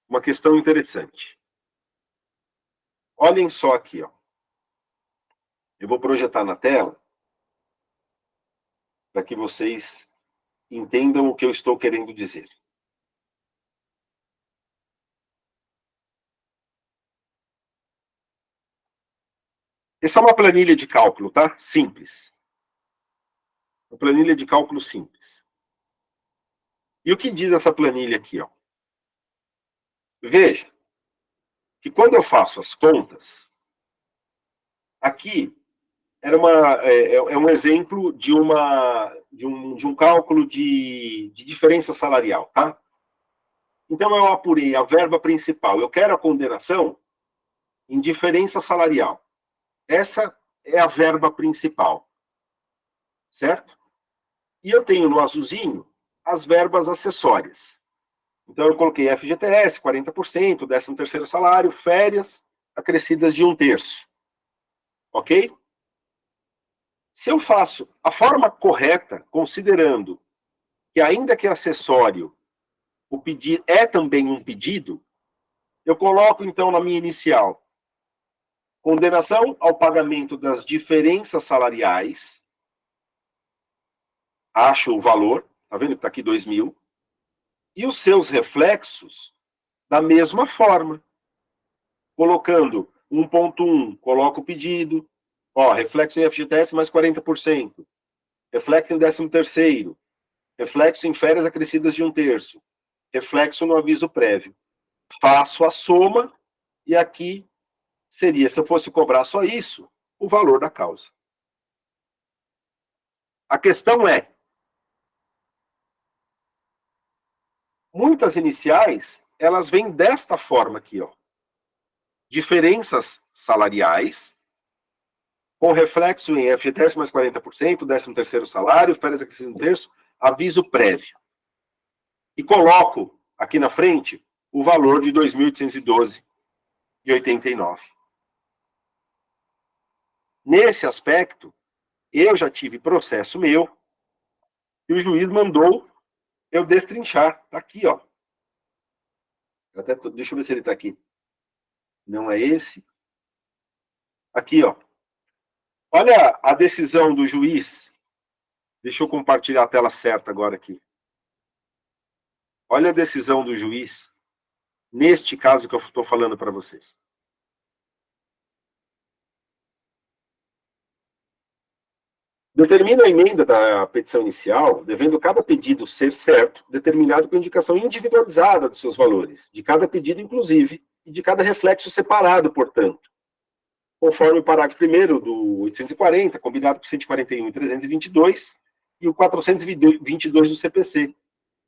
uma questão interessante. Olhem só aqui, ó. Eu vou projetar na tela para que vocês entendam o que eu estou querendo dizer. Essa é uma planilha de cálculo, tá? Simples. Uma planilha de cálculo simples. E o que diz essa planilha aqui, ó? Veja que quando eu faço as contas, aqui é um exemplo de um cálculo de diferença salarial, tá? Então, eu apurei a verba principal. Eu quero a condenação em diferença salarial. Essa é a verba principal, certo? E eu tenho no azulzinho as verbas acessórias. Então, eu coloquei FGTS, 40%, 13º salário, férias, acrescidas de 1/3. Ok? Se eu faço a forma correta, considerando que ainda que acessório, o pedido é também um pedido, eu coloco, então, na minha inicial, condenação ao pagamento das diferenças salariais, acho o valor, tá vendo que está aqui 2.000, e os seus reflexos da mesma forma, colocando 1.1, coloco o pedido, ó, reflexo em FGTS mais 40%, reflexo em 13º, reflexo em férias acrescidas de 1/3, reflexo no aviso prévio. Faço a soma e aqui seria, se eu fosse cobrar só isso, o valor da causa. A questão é, muitas iniciais, elas vêm desta forma aqui, ó. Diferenças salariais, com reflexo em FGTS mais 40%, 13º salário, férias acrescidas de 1/3, aviso prévio. E coloco aqui na frente o valor de 2.812,89. Nesse aspecto, eu já tive processo meu e o juiz mandou eu destrinchar. Está aqui, ó. Deixa eu ver se ele está aqui. Não é esse. Aqui, ó. Olha a decisão do juiz. Deixa eu compartilhar a tela certa agora aqui. Olha a decisão do juiz, neste caso que eu estou falando para vocês. Determina a emenda da petição inicial, devendo cada pedido ser certo, determinado com indicação individualizada dos seus valores, de cada pedido, inclusive, e de cada reflexo separado, portanto, conforme o parágrafo 1º do 840, combinado com 141 e 322, e o 422 do CPC,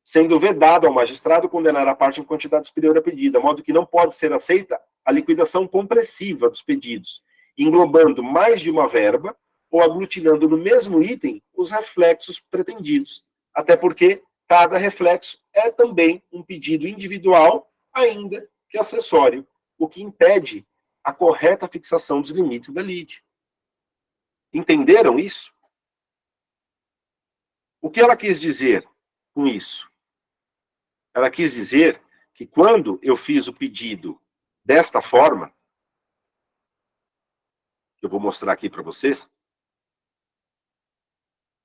sendo vedado ao magistrado condenar a parte em quantidade superior à pedida, modo que não pode ser aceita a liquidação compressiva dos pedidos, englobando mais de uma verba, ou aglutinando no mesmo item os reflexos pretendidos, até porque cada reflexo é também um pedido individual, ainda que acessório, o que impede a correta fixação dos limites da lide. Entenderam isso? O que ela quis dizer com isso? Ela quis dizer que quando eu fiz o pedido desta forma, que eu vou mostrar aqui para vocês,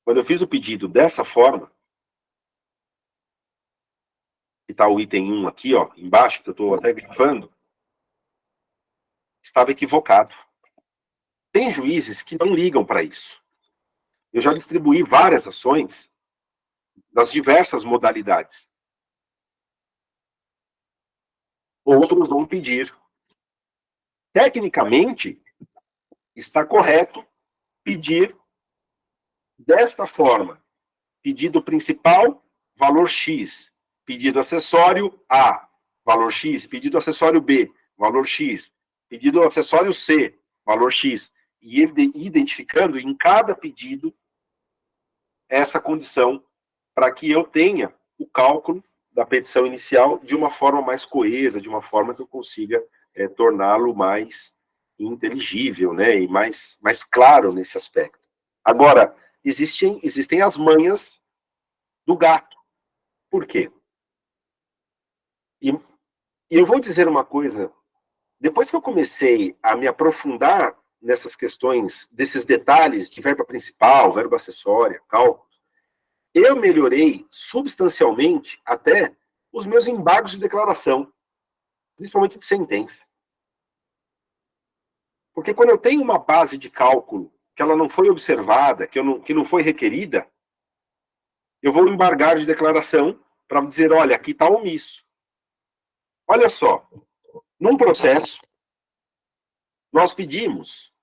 quando eu fiz o pedido dessa forma, que está o item 1 aqui, ó, embaixo, que eu estou até grifando, estava equivocado. Tem juízes que não ligam para isso. Eu já distribuí várias ações das diversas modalidades. Outros vão pedir. Tecnicamente, está correto pedir desta forma. Pedido principal, valor X. Pedido acessório A, valor X. Pedido acessório B, valor X. Pedido acessório C, valor X. E identificando em cada pedido essa condição para que eu tenha o cálculo da petição inicial de uma forma mais coesa, de uma forma que eu consiga torná-lo mais inteligível, né, e mais claro nesse aspecto. Agora, existem as manhas do gato. Por quê? E eu vou dizer uma coisa, depois que eu comecei a me aprofundar nessas questões, desses detalhes de verba principal, verba acessória, cálculo, eu melhorei substancialmente até os meus embargos de declaração, principalmente de sentença. Porque quando eu tenho uma base de cálculo que ela não foi observada, que não foi requerida, eu vou embargar de declaração para dizer, olha, aqui está omisso. Olha só, num processo, nós pedimos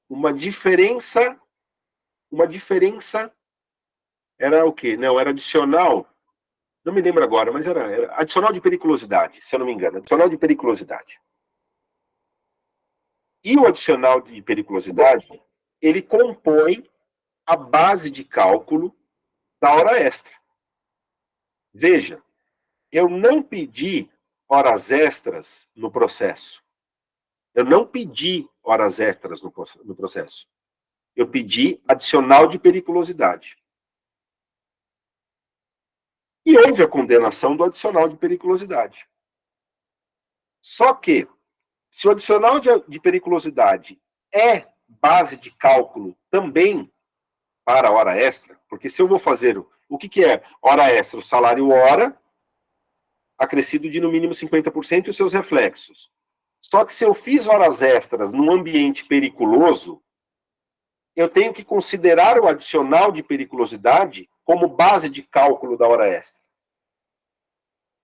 uma diferença, era o quê? Não, era adicional Não me lembro agora, mas era adicional de periculosidade, se eu não me engano. Adicional de periculosidade. E o adicional de periculosidade, ele compõe a base de cálculo da hora extra. Veja, eu não pedi horas extras no processo. Eu não pedi horas extras no processo. Eu pedi adicional de periculosidade. E houve a condenação do adicional de periculosidade. Só que, se o adicional de periculosidade é base de cálculo também para a hora extra, porque se eu vou fazer o que é hora extra? O salário hora acrescido de no mínimo 50% e os seus reflexos. Só que se eu fiz horas extras num ambiente periculoso, eu tenho que considerar o adicional de periculosidade como base de cálculo da hora extra.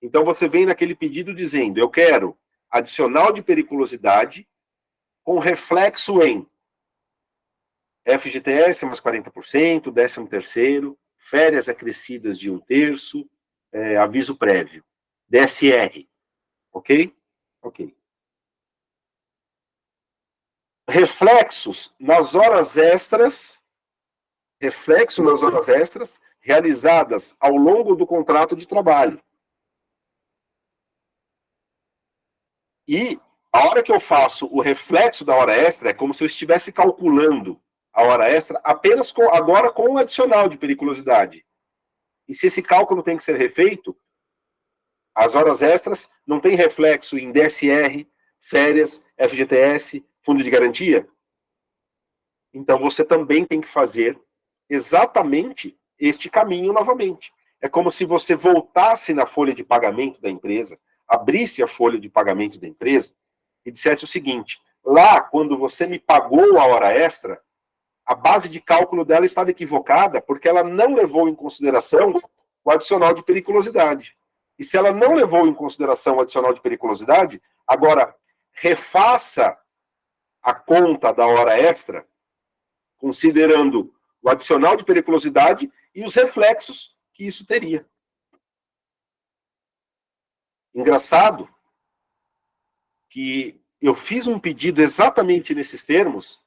Então você vem naquele pedido dizendo, eu quero adicional de periculosidade com reflexo em FGTS mais 40%, 13º, férias acrescidas de 1/3, aviso prévio, DSR, ok? Ok. Reflexo nas horas extras realizadas ao longo do contrato de trabalho. E a hora que eu faço o reflexo da hora extra, é como se eu estivesse calculando a hora extra apenas agora com o adicional de periculosidade. E se esse cálculo tem que ser refeito, as horas extras não tem reflexo em DSR, férias, FGTS, fundo de garantia? Então você também tem que fazer exatamente este caminho novamente. É como se você voltasse na folha de pagamento da empresa, abrisse a folha de pagamento da empresa e dissesse o seguinte, lá, quando você me pagou a hora extra, a base de cálculo dela estava equivocada porque ela não levou em consideração o adicional de periculosidade. E se ela não levou em consideração o adicional de periculosidade, agora refaça a conta da hora extra considerando o adicional de periculosidade e os reflexos que isso teria. Engraçado que eu fiz um pedido exatamente nesses termos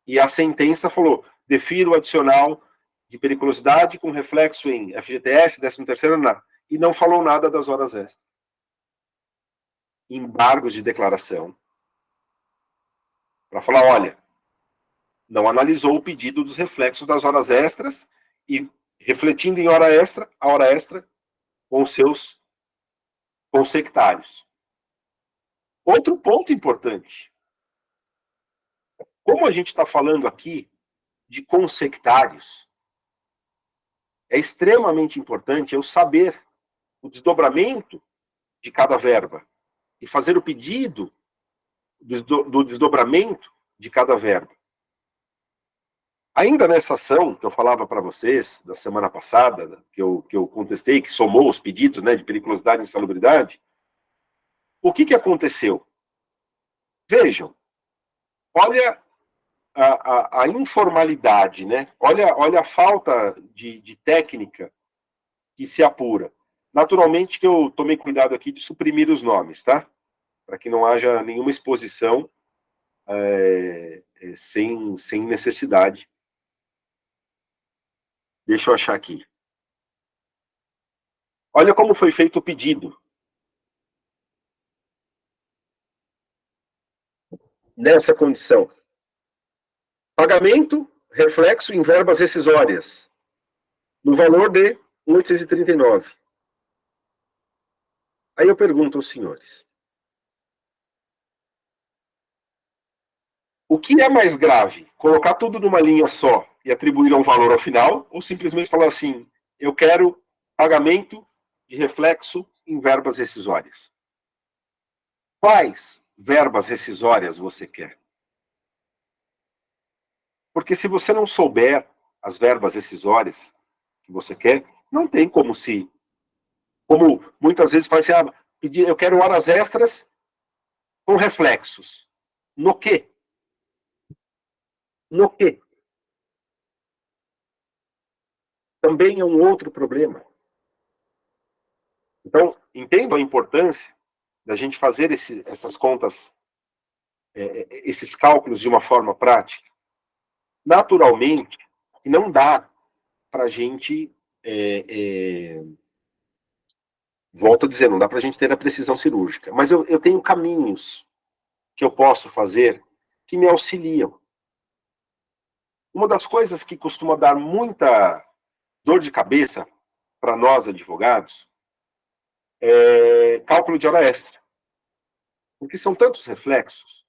e a sentença falou, defiro o adicional de periculosidade com reflexo em FGTS, 13º, nada. E não falou nada das horas extras. Embargos de declaração. Para falar, olha, não analisou o pedido dos reflexos das horas extras e refletindo em hora extra, a hora extra com os seus consectários. Outro ponto importante. Como a gente está falando aqui de consectários, é extremamente importante eu saber o desdobramento de cada verba e fazer o pedido do desdobramento de cada verba. Ainda nessa ação que eu falava para vocês, da semana passada, que eu contestei, que somou os pedidos, né, de periculosidade e insalubridade, o que aconteceu? Vejam, olha a informalidade, né? Olha a falta de técnica que se apura. Naturalmente que eu tomei cuidado aqui de suprimir os nomes, tá? Para que não haja nenhuma exposição sem necessidade. Deixa eu achar aqui. Olha como foi feito o pedido. Nessa condição. Pagamento, reflexo em verbas rescisórias, no valor de 1.839. Aí eu pergunto aos senhores, o que é mais grave? Colocar tudo numa linha só e atribuir um valor ao final, ou simplesmente falar assim, eu quero pagamento de reflexo em verbas rescisórias? Quais verbas rescisórias você quer? Porque se você não souber as verbas rescisórias que você quer, não tem como como muitas vezes faz assim, pedir, eu quero horas extras com reflexos. No quê? No quê? Também é um outro problema. Então, entendo a importância da gente fazer essas contas, esses cálculos de uma forma prática. Naturalmente, não dá para a gente, volto a dizer, não dá para a gente ter a precisão cirúrgica, mas eu tenho caminhos que eu posso fazer que me auxiliam. Uma das coisas que costuma dar muita dor de cabeça para nós advogados é cálculo de hora extra. Porque são tantos reflexos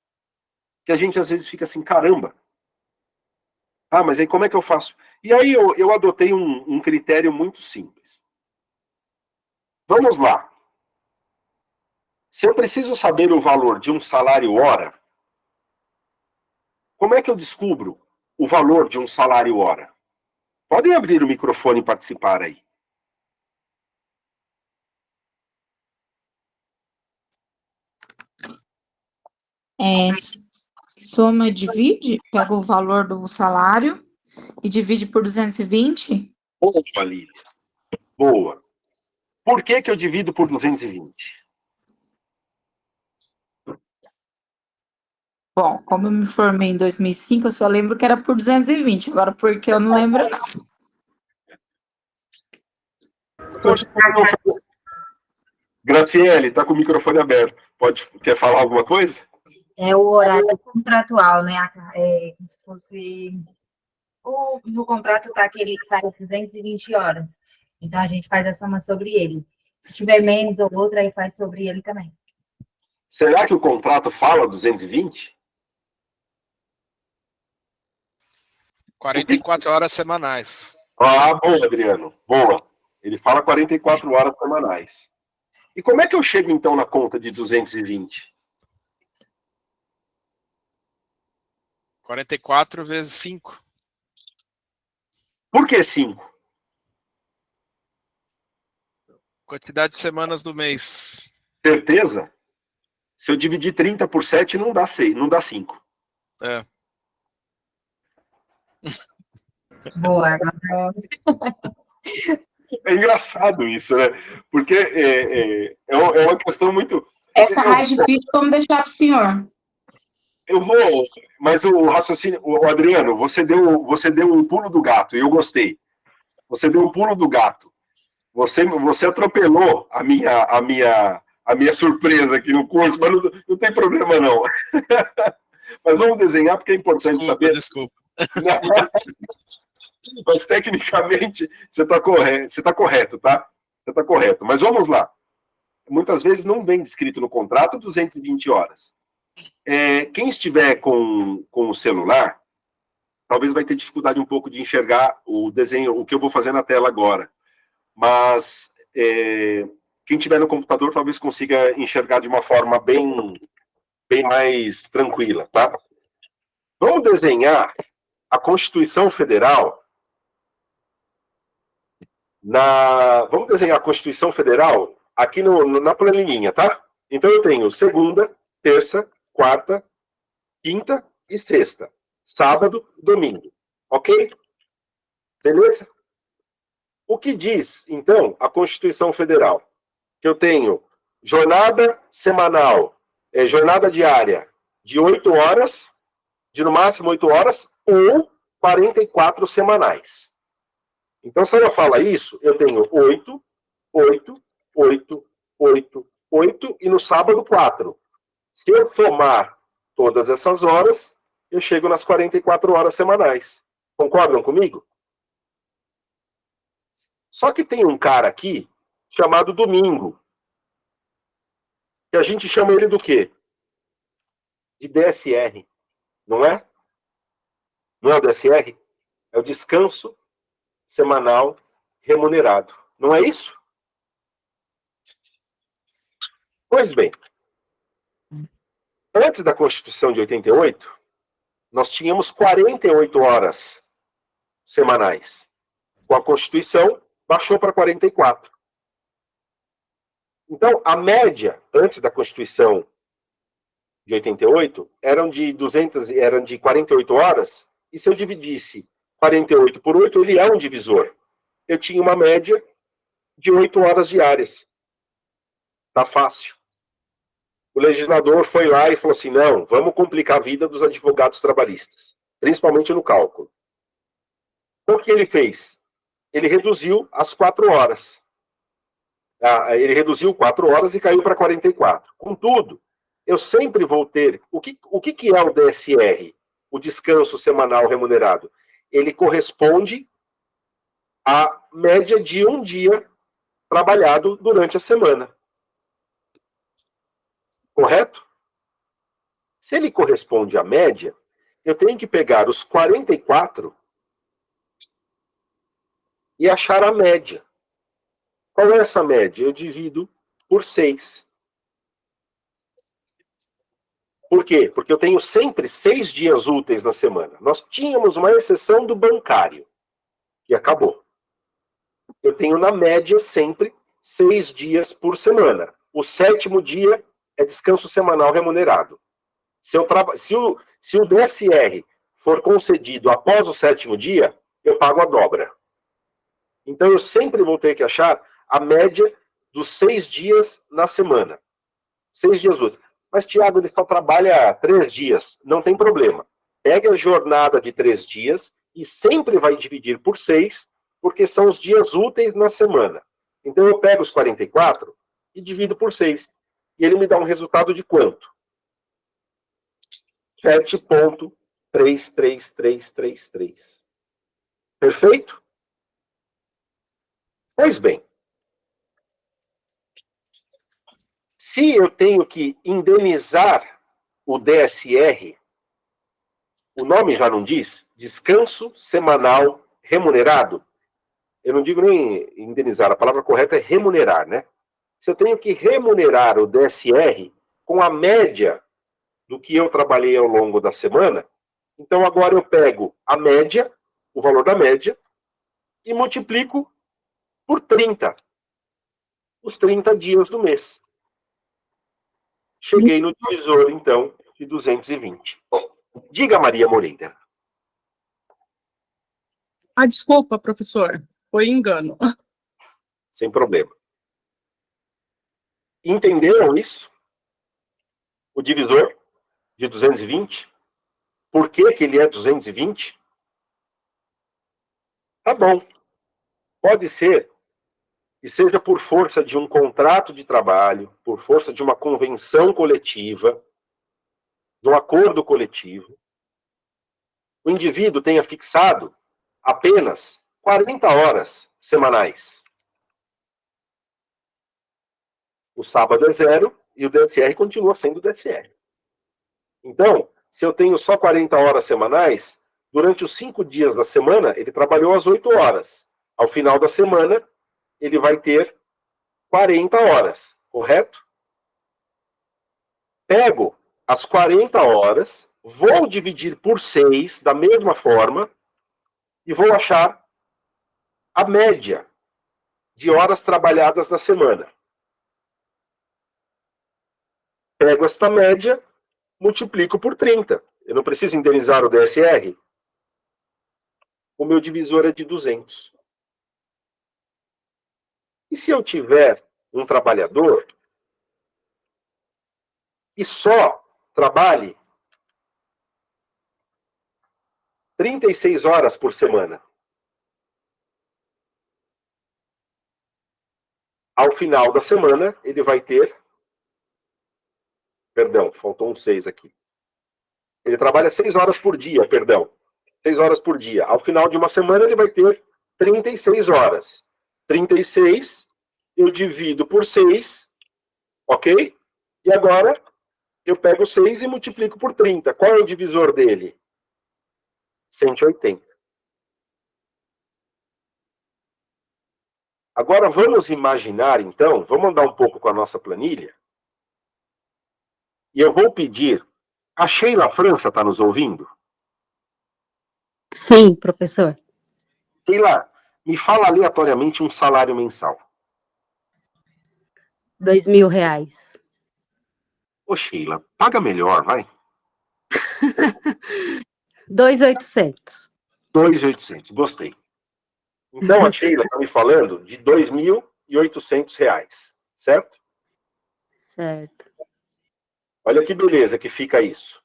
que a gente às vezes fica assim, caramba. Ah, mas aí como é que eu faço? E aí eu adotei um critério muito simples. Vamos lá. Se eu preciso saber o valor de um salário hora, como é que eu descubro o valor de um salário hora? Podem abrir o microfone e participar aí. Soma e divide, pega o valor do salário e divide por 220. Boa, Lívia. Boa. Por que eu divido por 220? Bom, como eu me formei em 2005, eu só lembro que era por 220. Agora, porque eu não lembro, não. Graciele, está com o microfone aberto. Quer falar alguma coisa? É o horário contratual, né? Como se fosse... No contrato está aquele que faz 220 horas. Então, a gente faz a soma sobre ele. Se tiver menos ou outra, aí faz sobre ele também. Será que o contrato fala 220? 44 horas semanais. Ah, boa, Adriano. Boa. Ele fala 44 horas semanais. E como é que eu chego, então, na conta de 220? 44 vezes 5. Por que 5? Quantidade de semanas do mês. Certeza? Se eu dividir 30 por 7, não dá 6, não dá 5. É. Boa, agora... É engraçado isso, né? Porque é uma questão muito... Essa é mais difícil, como deixar para o senhor. Eu vou... Mas o raciocínio... O Adriano, você deu um pulo do gato, e eu gostei. Você deu um pulo do gato. Você atropelou a minha surpresa aqui no curso, mas não tem problema, não. Mas vamos desenhar, porque é importante saber. Desculpa. Mas, tecnicamente, você está correto, tá? Você está correto. Mas vamos lá. Muitas vezes não vem descrito no contrato 220 horas. Quem estiver com o celular, talvez vai ter dificuldade um pouco de enxergar o desenho, o que eu vou fazer na tela agora. Mas quem tiver no computador talvez consiga enxergar de uma forma bem mais tranquila, tá? Vamos desenhar a Constituição Federal vamos desenhar a Constituição Federal aqui na planilhinha, tá? Então eu tenho segunda, terça, quarta, quinta e sexta. Sábado, domingo. Ok? Beleza? O que diz, então, a Constituição Federal? Que eu tenho jornada semanal, jornada diária de 8 horas, de no máximo 8 horas, ou 44 semanais. Então, se ela fala isso, eu tenho 8, 8, 8, 8, 8 e no sábado 4. Se eu somar todas essas horas, eu chego nas 44 horas semanais. Concordam comigo? Só que tem um cara aqui chamado Domingo. Que a gente chama ele do quê? De DSR. Não é? Não é o DSR? É o descanso semanal remunerado. Não é isso? Pois bem. Antes da Constituição de 88, nós tínhamos 48 horas semanais. Com a Constituição, baixou para 44. Então, a média, antes da Constituição de 88, eram de 48 horas, e se eu dividisse 48 por 8, ele é um divisor. Eu tinha uma média de 8 horas diárias. Tá fácil. O legislador foi lá e falou assim, não, vamos complicar a vida dos advogados trabalhistas, principalmente no cálculo. Então, o que ele fez? Ele reduziu as 4 horas. Ele reduziu 4 horas e caiu para 44. Contudo, eu sempre vou ter... O que é o DSR? O descanso semanal remunerado? Ele corresponde à média de um dia trabalhado durante a semana. Correto? Se ele corresponde à média, eu tenho que pegar os 44 e achar a média. Qual é essa média? Eu divido por 6. Por quê? Porque eu tenho sempre 6 dias úteis na semana. Nós tínhamos uma exceção do bancário, que acabou. Eu tenho, na média, sempre 6 dias por semana. O 7º dia é descanso semanal remunerado. Se o DSR for concedido após o 7º dia, eu pago a dobra. Então, eu sempre vou ter que achar a média dos 6 dias na semana. 6 dias úteis. Mas, Tiago, ele só trabalha 3 dias. Não tem problema. Pega a jornada de 3 dias e sempre vai dividir por 6, porque são os dias úteis na semana. Então, eu pego os 44 e divido por 6. E ele me dá um resultado de quanto? 7,33333. Perfeito? Pois bem. Se eu tenho que indenizar o DSR, o nome já não diz? Descanso semanal remunerado. Eu não digo nem indenizar, a palavra correta é remunerar, né? Se eu tenho que remunerar o DSR com a média do que eu trabalhei ao longo da semana, então agora eu pego a média, o valor da média, e multiplico por 30. Os 30 dias do mês. Cheguei no divisor, então, de 220. Diga, Maria Moreira. Desculpa, professor. Foi engano. Sem problema. Entenderam isso? O divisor de 220? Por que ele é 220? Tá bom. Pode ser que seja por força de um contrato de trabalho, por força de uma convenção coletiva, de um acordo coletivo, o indivíduo tenha fixado apenas 40 horas semanais. O sábado é 0 e o DSR continua sendo DSR. Então, se eu tenho só 40 horas semanais, durante os 5 dias da semana, ele trabalhou as 8 horas. Ao final da semana, ele vai ter 40 horas, correto? Pego as 40 horas, vou dividir por 6, da mesma forma, e vou achar a média de horas trabalhadas na semana. Pego esta média, multiplico por 30. Eu não preciso indenizar o DSR? O meu divisor é de 200. E se eu tiver um trabalhador que só trabalhe 36 horas por semana? Ao final da semana, ele vai ter... Perdão, faltou um 6 aqui. Ele trabalha 6 horas por dia, perdão. 6 horas por dia. Ao final de uma semana, ele vai ter 36 horas. 36, eu divido por 6, ok? E agora, eu pego 6 e multiplico por 30. Qual é o divisor dele? 180. Agora, vamos imaginar, então, vamos andar um pouco com a nossa planilha. E eu vou pedir... A Sheila França está nos ouvindo? Sim, professor. Sheila, me fala aleatoriamente um salário mensal. R$2.000. Ô, Sheila, paga melhor, vai. 2.800. 2.800, gostei. Então, a Sheila está me falando de R$2.800, certo? Certo. Olha que beleza que fica isso.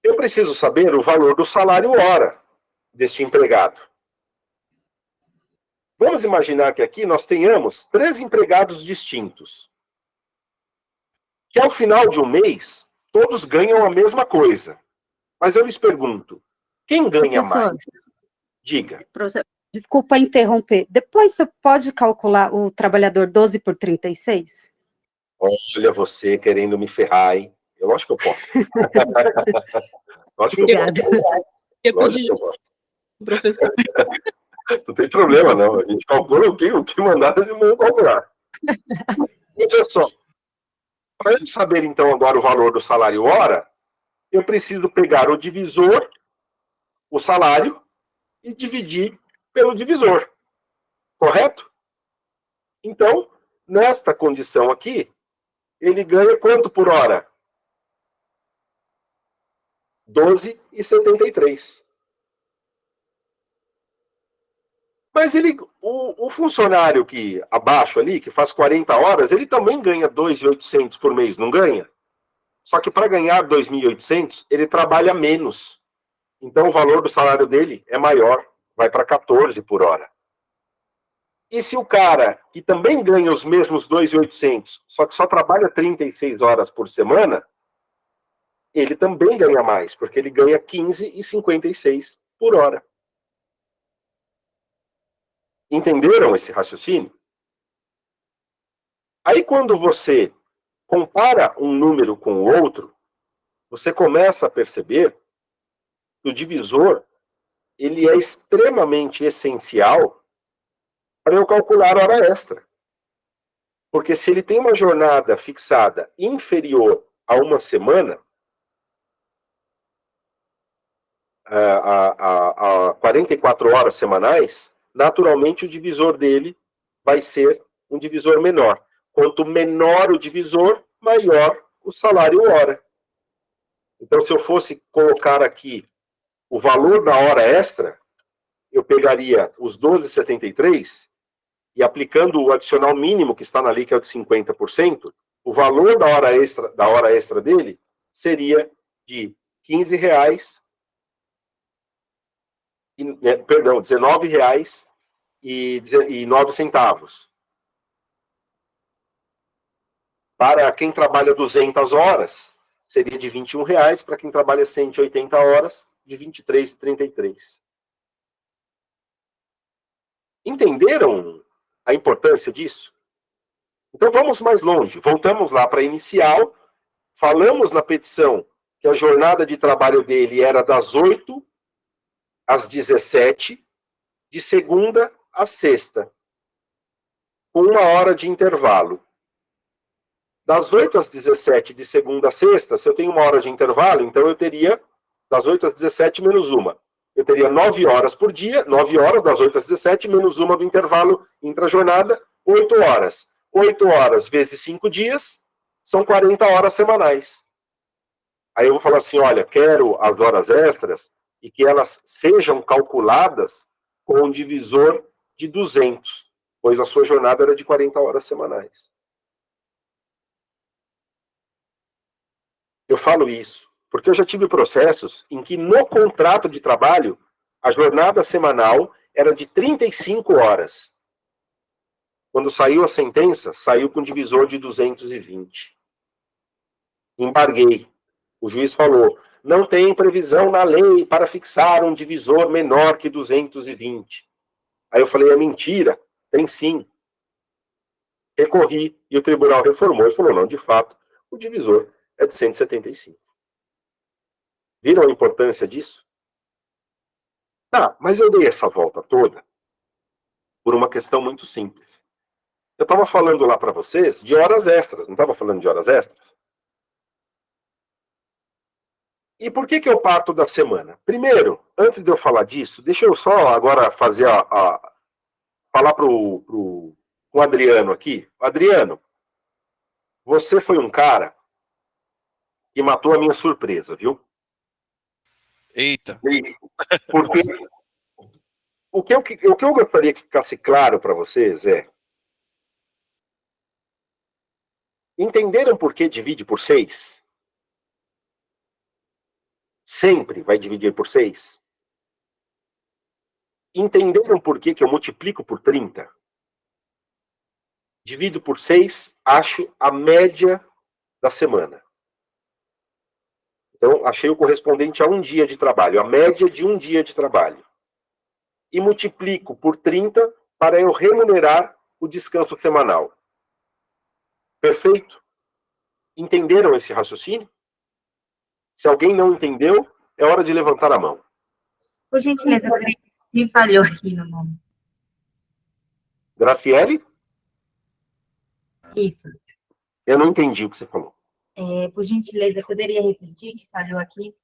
Eu preciso saber o valor do salário hora deste empregado. Vamos imaginar que aqui nós tenhamos 3 empregados distintos. Que ao final de um mês, todos ganham a mesma coisa. Mas eu lhes pergunto, quem ganha Professor. mais? Diga. Professor, desculpa interromper. Depois você pode calcular o trabalhador 12 por 36? Olha você querendo me ferrar, hein? Eu acho que eu posso. Eu acho que eu Obrigada. Eu Lógico pedi que eu posso. professor. Não tem problema, não. A gente calcula o que mandar de não calcular. Veja só. Para eu saber, então, agora o valor do salário hora, eu preciso pegar o divisor, o salário, e dividir pelo divisor. Correto? Então, nesta condição aqui, ele ganha quanto por hora? 12,73. Mas o funcionário que abaixo ali, que faz 40 horas, ele também ganha 2.800 por mês, não ganha? Só que para ganhar 2.800, ele trabalha menos. Então o valor do salário dele é maior, vai para 14 por hora. E se o cara que também ganha os mesmos 2.800, só que só trabalha 36 horas por semana, ele também ganha mais, porque ele ganha 15,56 por hora. Entenderam esse raciocínio? Aí quando você compara um número com o outro, você começa a perceber que o divisor ele é extremamente essencial para eu calcular hora extra. Porque se ele tem uma jornada fixada inferior a uma semana, a 44 horas semanais, naturalmente o divisor dele vai ser um divisor menor. Quanto menor o divisor, maior o salário hora. Então, se eu fosse colocar aqui o valor da hora extra, eu pegaria os 12,73 e aplicando o adicional mínimo que está na lei, que é o de 50%, o valor da hora extra dele seria de R$15,09 Para quem trabalha 200 horas, seria de R$21,00. Para quem trabalha 180 horas, de R$23,33. Entenderam a importância disso? Então vamos mais longe. Voltamos lá para a inicial. Falamos na petição que a jornada de trabalho dele era das 8 às 17, de segunda a sexta, com 1 hora de intervalo. Das 8 às 17, de segunda a sexta, se eu tenho 1 hora de intervalo, então eu teria das 8 às 17 menos 1. Eu teria 9 horas por dia, 9 horas das 8 às 17, menos 1 do intervalo intra-jornada, 8 horas. 8 horas vezes 5 dias, são 40 horas semanais. Aí eu vou falar assim, olha, quero as horas extras e que elas sejam calculadas com um divisor de 200, pois a sua jornada era de 40 horas semanais. Eu falo isso porque eu já tive processos em que no contrato de trabalho a jornada semanal era de 35 horas. Quando saiu a sentença, saiu com divisor de 220. Embarguei. O juiz falou, não tem previsão na lei para fixar um divisor menor que 220. Aí eu falei, é mentira, tem sim. Recorri e o tribunal reformou e falou, não, de fato, o divisor é de 175. Viram a importância disso? Tá, mas eu dei essa volta toda por uma questão muito simples. Eu estava falando lá para vocês de horas extras, não estava falando de horas extras? E por que eu parto da semana? Primeiro, antes de eu falar disso, deixa eu só agora fazer falar com o Adriano aqui. Adriano, você foi um cara que matou a minha surpresa, viu? Eita. Porque o que eu gostaria que ficasse claro para vocês é Entenderam por que divide por 6? Sempre vai dividir por 6? Entenderam por que eu multiplico por 30? Divido por 6, acho a média da semana. Então, achei o correspondente a um dia de trabalho, a média de um dia de trabalho. E multiplico por 30 para eu remunerar o descanso semanal. Perfeito? Entenderam esse raciocínio? Se alguém não entendeu, é hora de levantar a mão. Por gentileza, me falhou aqui no nome. Graciele? Isso. Eu não entendi o que você falou. Por gentileza, poderia repetir que falhou aqui?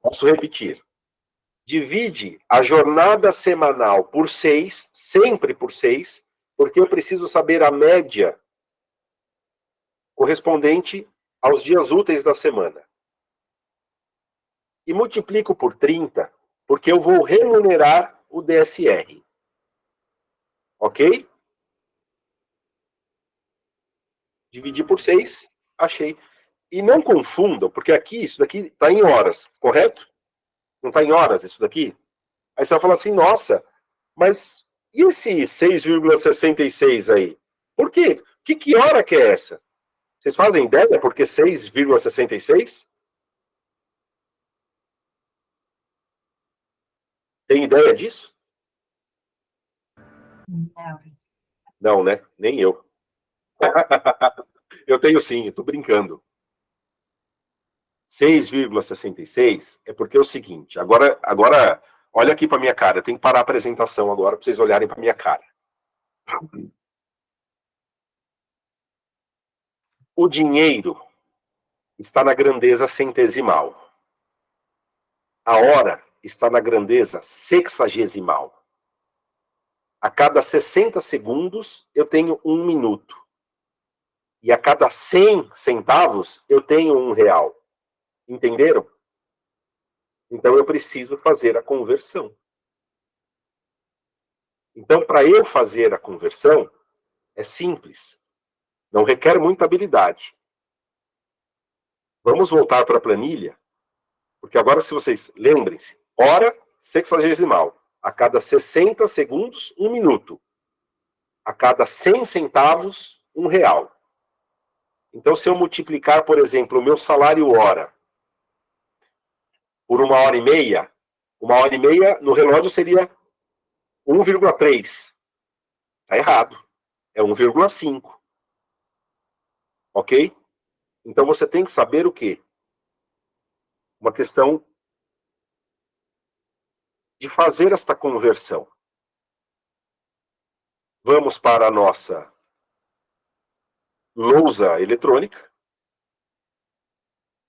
Posso repetir. Divide a jornada semanal por 6, sempre por 6, porque eu preciso saber a média correspondente aos dias úteis da semana. E multiplico por 30, porque eu vou remunerar o DSR. Ok? Dividi por 6, achei. E não confundam, porque aqui, isso daqui está em horas, correto? Não está em horas isso daqui? Aí você vai falar assim, nossa, mas e esse 6,66 aí? Por quê? Que hora que é essa? Vocês fazem ideia por que 6,66? Tem ideia disso? Não. Não, né? Nem eu. Eu tenho sim, eu tô brincando. 6,66 é porque é o seguinte, agora olha aqui para minha cara, eu tenho que parar a apresentação agora para vocês olharem para minha cara. O dinheiro está na grandeza centesimal. A hora está na grandeza sexagesimal. A cada 60 segundos eu tenho 1 minuto. E a cada 100 centavos eu tenho R$1. Entenderam? Então eu preciso fazer a conversão. Então, para eu fazer a conversão, é simples. Não requer muita habilidade. Vamos voltar para a planilha, porque agora, se vocês lembrem-se, hora sexagesimal. A cada 60 segundos, 1 minuto. A cada 100 centavos, R$1. Então, se eu multiplicar, por exemplo, o meu salário hora por 1h30, 1h30 no relógio seria 1,3. Está errado. É 1,5. Ok? Então você tem que saber o quê? Uma questão de fazer esta conversão. Vamos para a nossa lousa eletrônica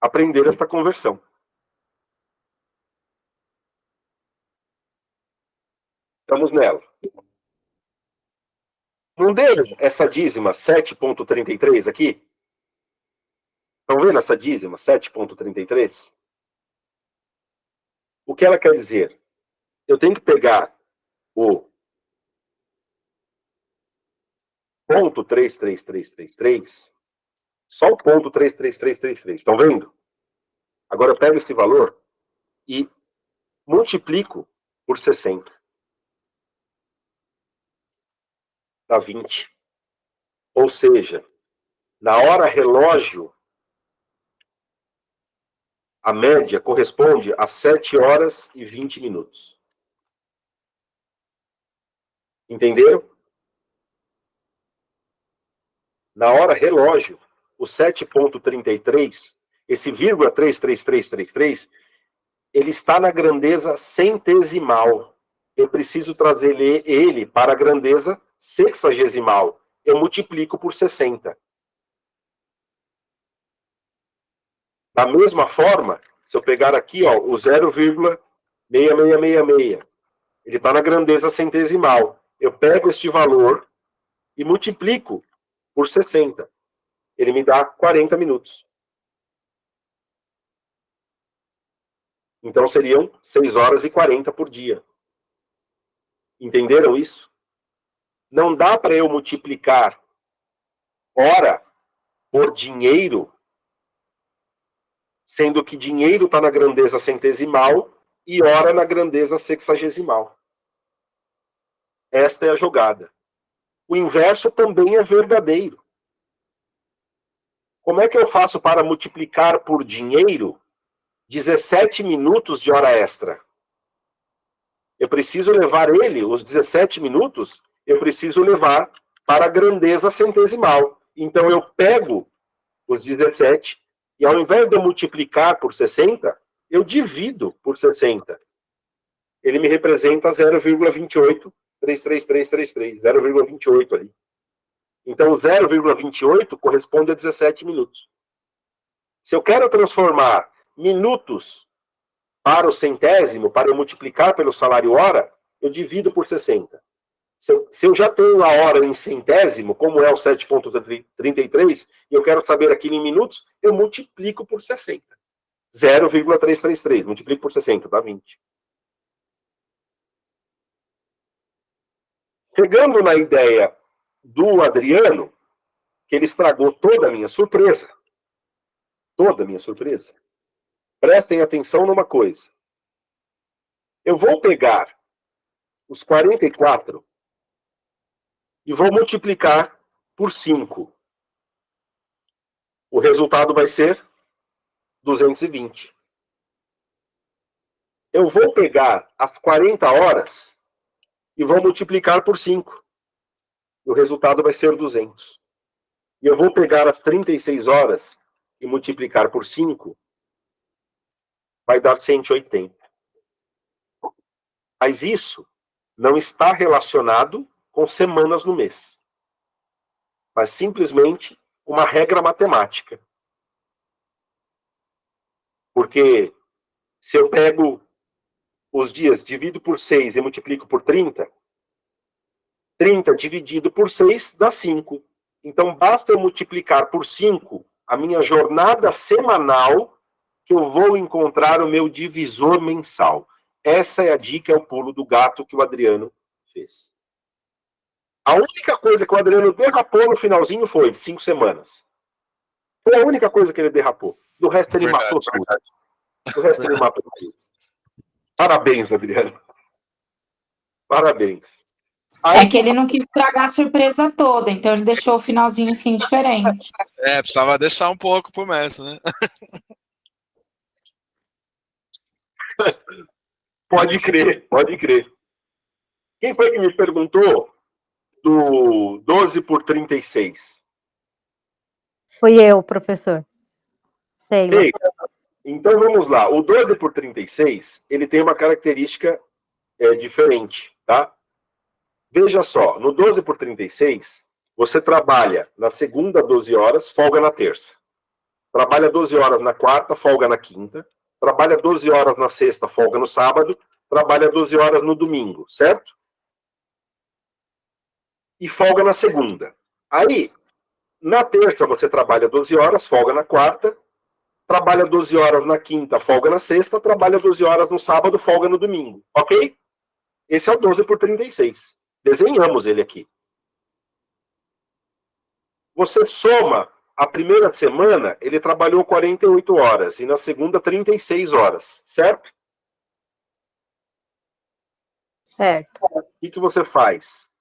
aprender esta conversão. Estamos nela. Não deu essa dízima 7,33 aqui? Estão vendo essa dízima 7,33? O que ela quer dizer? Eu tenho que pegar o ponto 33333, só o ponto 33333. Estão vendo? Agora eu pego esse valor e multiplico por 60. Dá 20. Ou seja, na hora relógio, a média corresponde a 7 horas e 20 minutos. Entenderam? Na hora relógio, o 7,33, esse vírgula 33333, ele está na grandeza centesimal. Eu preciso trazer ele para a grandeza sexagesimal. Eu multiplico por 60. Da mesma forma, se eu pegar aqui ó, o 0,6666, ele está na grandeza centesimal. Eu pego este valor e multiplico por 60. Ele me dá 40 minutos. Então seriam 6 horas e 40 por dia. Entenderam isso? Não dá para eu multiplicar hora por dinheiro, sendo que dinheiro está na grandeza centesimal e hora na grandeza sexagesimal. Esta é a jogada. O inverso também é verdadeiro. Como é que eu faço para multiplicar por dinheiro 17 minutos de hora extra? Eu preciso levar ele, os 17 minutos, eu preciso levar para a grandeza centesimal. Então eu pego os 17 e ao invés de eu multiplicar por 60, eu divido por 60. Ele me representa 0,2833333, 0,28 ali. Então 0,28 corresponde a 17 minutos. Se eu quero transformar minutos para o centésimo, para eu multiplicar pelo salário hora, eu divido por 60. Se eu já tenho a hora em centésimo, como é o 7,33, e eu quero saber aquilo em minutos, eu multiplico por 60. 0,333, multiplico por 60, dá 20. Chegando na ideia do Adriano, que ele estragou toda a minha surpresa. Toda a minha surpresa. Prestem atenção numa coisa. Eu vou pegar os 44 e vou multiplicar por 5. O resultado vai ser 220. Eu vou pegar as 40 horas e vou multiplicar por 5. O resultado vai ser 200. E eu vou pegar as 36 horas e multiplicar por 5, vai dar 180. Mas isso não está relacionado com semanas no mês. Mas simplesmente uma regra matemática. Porque se eu pego os dias, divido por 6 e multiplico por 30, 30 dividido por 6 dá 5. Então basta eu multiplicar por 5 a minha jornada semanal que eu vou encontrar o meu divisor mensal. Essa é a dica, é o pulo do gato que o Adriano fez. A única coisa que o Adriano derrapou no finalzinho foi 5 semanas. Foi a única coisa que ele derrapou. Do resto ele matou tudo. Do resto ele matou tudo. Parabéns, Adriano. Parabéns. É que ele não quis estragar a surpresa toda, então ele deixou o finalzinho assim diferente. Precisava deixar um pouco pro mestre, né? Pode crer, pode crer. Quem foi que me perguntou do 12 por 36? Fui eu, professor. Sei. Ei, então vamos lá. O 12 por 36, ele tem uma característica diferente, tá? Veja só, no 12 por 36, você trabalha na segunda 12 horas, folga na terça. Trabalha 12 horas na quarta, folga na quinta. Trabalha 12 horas na sexta, folga no sábado. Trabalha 12 horas no domingo, certo? E folga na segunda. Aí, na terça você trabalha 12 horas, folga na quarta. Trabalha 12 horas na quinta, folga na sexta. Trabalha 12 horas no sábado, folga no domingo. Ok? Esse é o 12 por 36. Desenhamos ele aqui. Você soma a primeira semana, ele trabalhou 48 horas. E na segunda, 36 horas. Certo? Certo. O que você faz?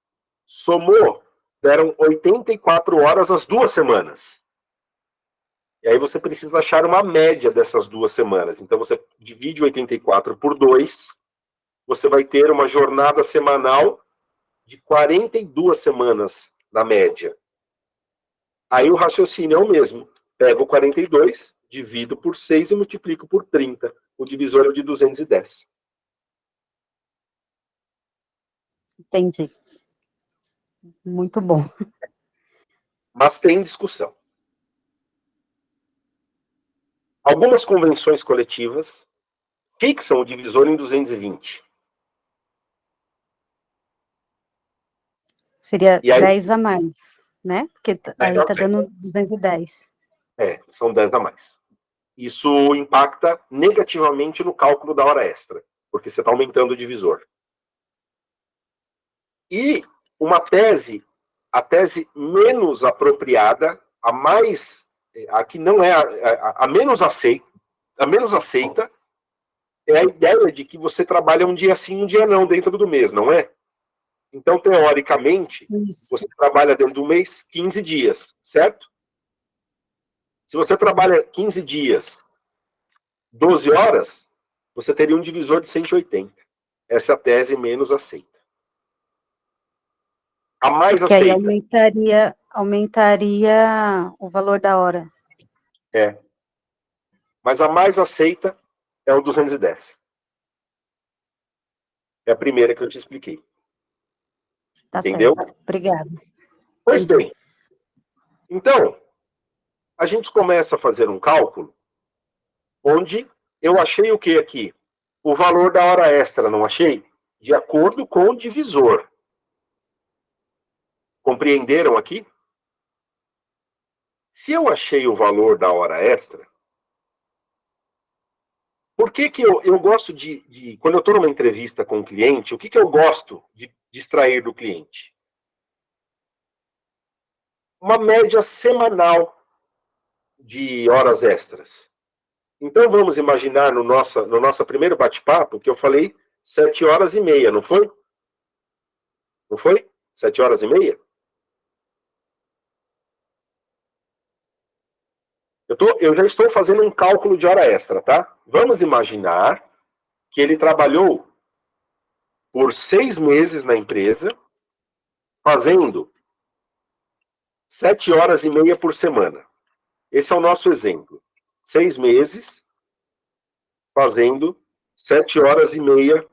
Somou, deram 84 horas as 2 semanas. E aí você precisa achar uma média dessas 2 semanas. Então você divide 84 por 2, você vai ter uma jornada semanal de 42 semanas na média. Aí o raciocínio é o mesmo. Pego 42, divido por 6 e multiplico por 30. O divisor é de 210. Entendi. Muito bom. Mas tem discussão. Algumas convenções coletivas fixam o divisor em 220. Seria E aí, 10 a mais, né? Porque aí tá dando 210. São 10 a mais. Isso impacta negativamente no cálculo da hora extra, porque você está aumentando o divisor. E uma tese, a tese menos apropriada, a mais a que não é a menos aceita, é a ideia de que você trabalha um dia sim, um dia não, dentro do mês, não é? Então, teoricamente, Isso. você trabalha dentro do mês 15 dias, certo? Se você trabalha 15 dias, 12 horas, você teria um divisor de 180. Essa é a tese menos aceita. A mais Porque aí aceita. aumentaria o valor da hora. Mas a mais aceita é o 210. É a primeira que eu te expliquei. Tá Entendeu? certo. Obrigada. Pois bem. Então, a gente começa a fazer um cálculo onde eu achei o que aqui? O valor da hora extra, não achei? De acordo com o divisor. Compreenderam aqui? Se eu achei o valor da hora extra, por que eu gosto quando eu estou numa entrevista com o cliente, o que eu gosto de extrair do cliente? Uma média semanal de horas extras. Então vamos imaginar no nosso primeiro bate-papo que eu falei 7 horas e meia, não foi? Não foi? 7 horas e meia? Eu já estou fazendo um cálculo de hora extra, tá? Vamos imaginar que ele trabalhou por 6 meses na empresa, fazendo 7 horas e meia por semana. Esse é o nosso exemplo. 6 meses, fazendo 7 horas e meia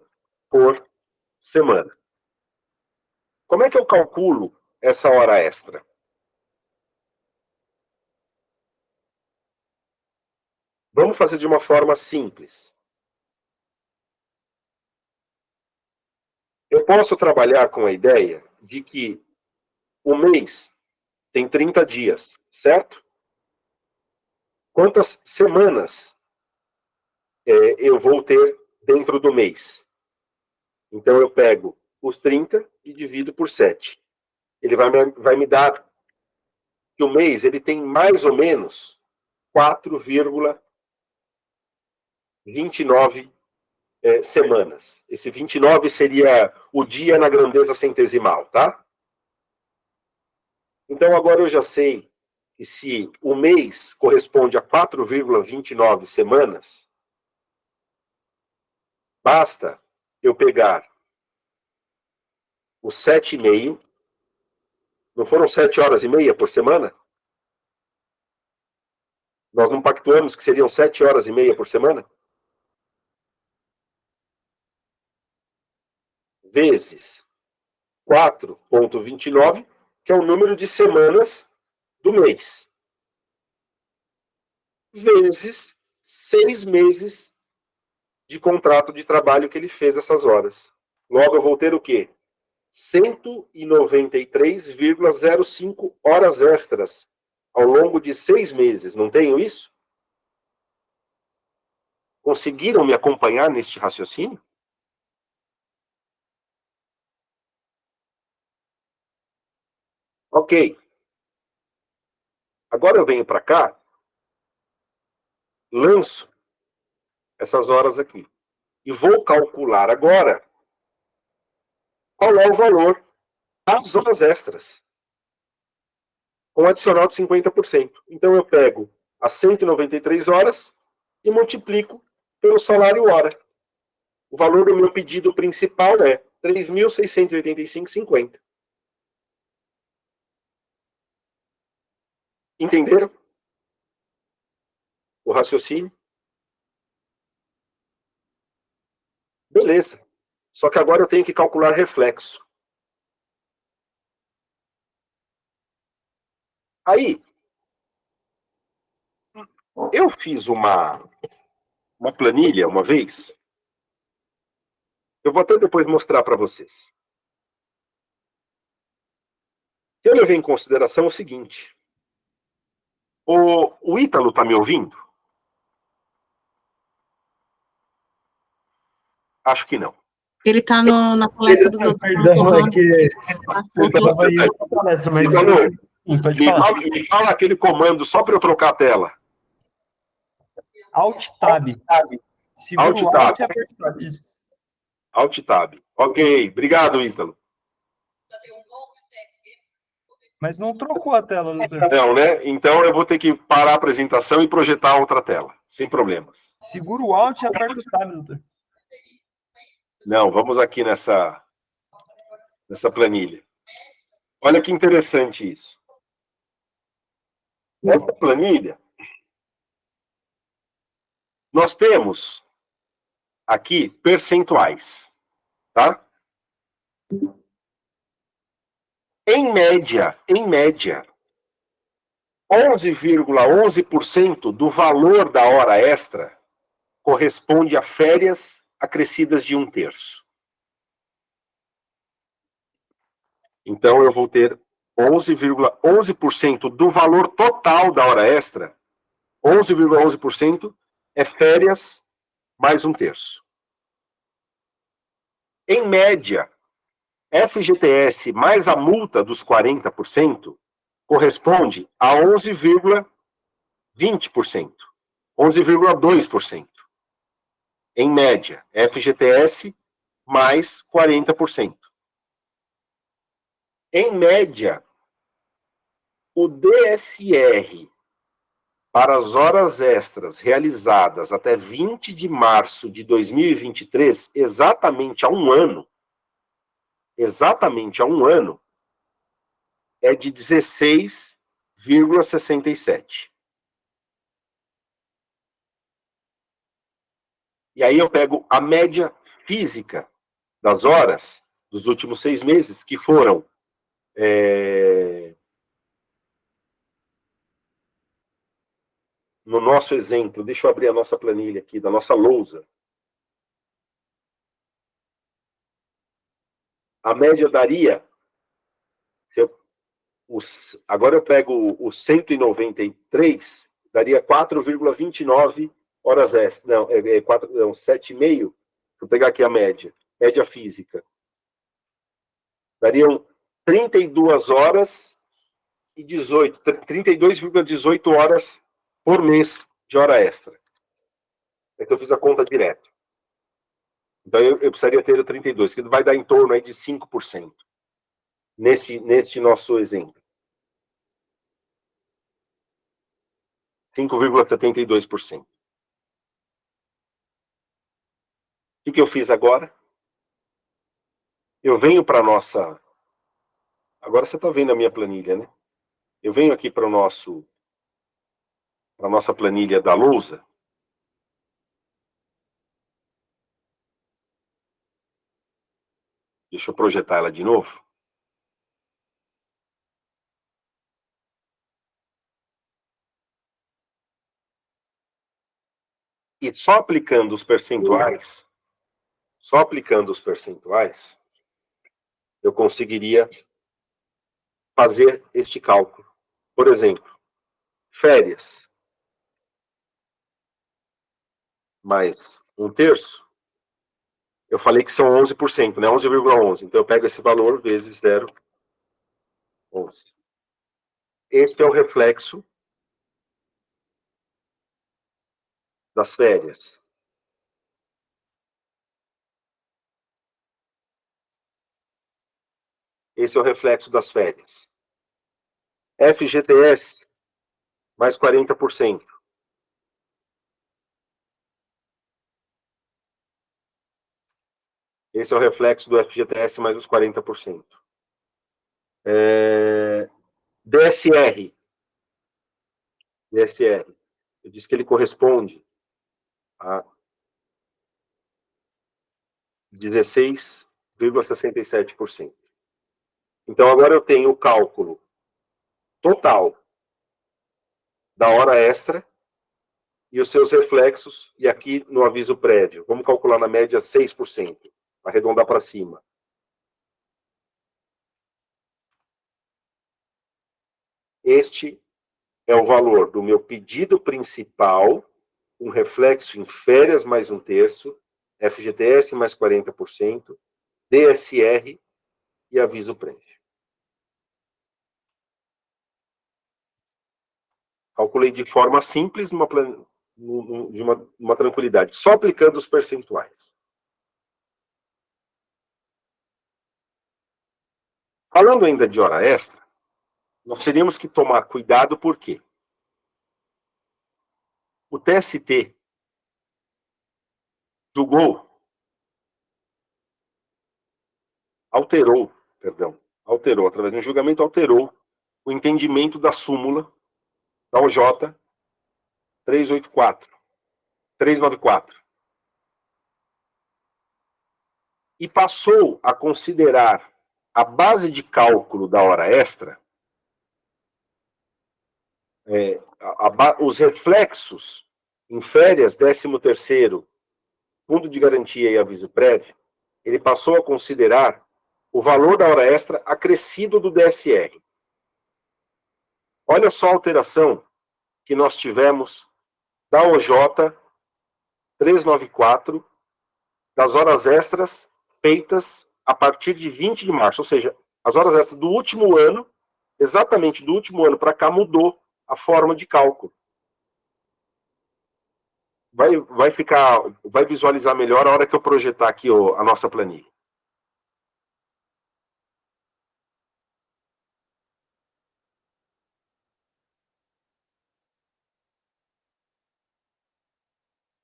por semana. Como é que eu calculo essa hora extra? Vamos fazer de uma forma simples. Eu posso trabalhar com a ideia de que o mês tem 30 dias, certo? Quantas semanas eu vou ter dentro do mês? Então eu pego os 30 e divido por 7. Ele vai me dar que o mês ele tem mais ou menos 4,29 semanas. Esse 29 seria o dia na grandeza centesimal, tá? Então agora eu já sei que se o mês corresponde a 4,29 semanas, basta eu pegar os 7,5. Não foram 7 horas e meia por semana? Nós não pactuamos que seriam 7 horas e meia por semana? Vezes 4,29, que é o número de semanas do mês. Vezes 6 meses de contrato de trabalho que ele fez essas horas. Logo, eu vou ter o quê? 193,05 horas extras ao longo de 6 meses. Não tenho isso? Conseguiram me acompanhar neste raciocínio? Ok. Agora eu venho para cá, lanço essas horas aqui. E vou calcular agora qual é o valor das horas extras, com adicional de 50%. Então eu pego as 193 horas e multiplico pelo salário hora. O valor do meu pedido principal é R$ 3.685,50. Entenderam o raciocínio? Beleza. Só que agora eu tenho que calcular reflexo. Aí, eu fiz uma planilha uma vez. Eu vou até depois mostrar para vocês. Eu levei em consideração o seguinte. O Ítalo está me ouvindo? Acho que não. Ele tá na palestra dos outros. Perdão, é que Voltou. eu estava aí na palestra, mas Ítalo, Sim, pode falar. Me fala aquele comando só para eu trocar a tela. Alt Tab. Segura Alt o Tab. Alt e aperta o Tab. Isso. Alt Tab. Ok, obrigado, Ítalo. Mas não trocou a tela, doutor. Não, né? Então eu vou ter que parar a apresentação e projetar outra tela, sem problemas. Segura o Alt e aperta o Tab, doutor. Não, vamos aqui nessa planilha. Olha que interessante isso. Nessa planilha, nós temos aqui percentuais, tá? Em média, 11,11% do valor da hora extra corresponde a férias acrescidas de 1/3. Então, eu vou ter 11,11% do valor total da hora extra. 11,11% é férias mais 1/3. Em média, FGTS mais a multa dos 40% corresponde a 11,20%. 11,2%. Em média, FGTS mais 40%. Em média, o DSR para as horas extras realizadas até 20 de março de 2023, exatamente há um ano, é de 16,67. E aí eu pego a média física das horas dos últimos 6 meses, que foram no nosso exemplo, deixa eu abrir a nossa planilha aqui, da nossa lousa. A média daria, agora eu pego o 193, daria 4,29 horas extras. Não, 7,5. Vou pegar aqui a média física. Dariam 32 horas e 32,18 horas por mês de hora extra. É que eu fiz a conta direto. Então eu precisaria ter o 32, que vai dar em torno aí de 5%. Neste nosso exemplo. 5,72%. O que eu fiz agora? Eu venho para a nossa... Agora você está vendo a minha planilha, né? Eu venho aqui para a nossa planilha da lousa. Deixa eu projetar ela de novo. E só aplicando os percentuais, eu conseguiria fazer este cálculo. Por exemplo, férias mais 1/3, eu falei que são 11%, né? 11,11. Então eu pego esse valor vezes 0,11. Este é o reflexo das férias. Esse é o reflexo das férias. FGTS mais 40%. Esse é o reflexo do FGTS mais os 40%. DSR. Eu disse que ele corresponde a 16,67%. Então, agora eu tenho o cálculo total da hora extra e os seus reflexos, e aqui no aviso prévio. Vamos calcular na média 6%, arredondar para cima. Este é o valor do meu pedido principal, um reflexo em férias mais 1/3, FGTS mais 40%, DSR e aviso prévio. Calculei de forma simples, de uma tranquilidade, só aplicando os percentuais. Falando ainda de hora extra, nós teríamos que tomar cuidado, por quê? O TST alterou, através de um julgamento, alterou o entendimento da súmula da OJ 394, e passou a considerar a base de cálculo da hora extra, os reflexos em férias, 13º, fundo de garantia e aviso prévio, ele passou a considerar o valor da hora extra acrescido do DSR. Olha só a alteração que nós tivemos da OJ 394, das horas extras feitas a partir de 20 de março, ou seja, as horas extras do último ano, exatamente do último ano para cá, mudou a forma de cálculo. Vai visualizar melhor a hora que eu projetar aqui a nossa planilha.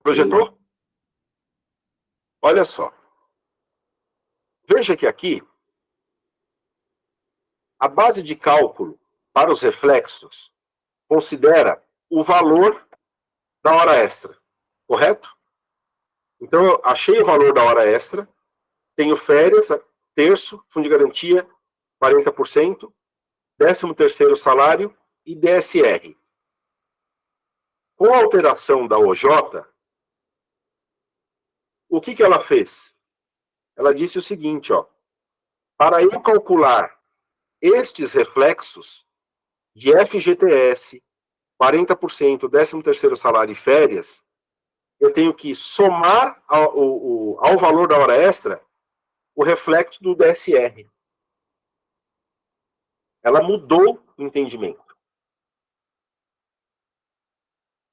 Projetou? Olha só. Veja que aqui, a base de cálculo para os reflexos considera o valor da hora extra, correto? Então, eu achei o valor da hora extra, tenho férias, terço, fundo de garantia, 40%, 13º salário e DSR. Com a alteração da OJ, o que ela fez? Ela disse o seguinte, ó, para eu calcular estes reflexos de FGTS, 40%, 13º salário e férias, eu tenho que somar ao valor da hora extra o reflexo do DSR. Ela mudou o entendimento.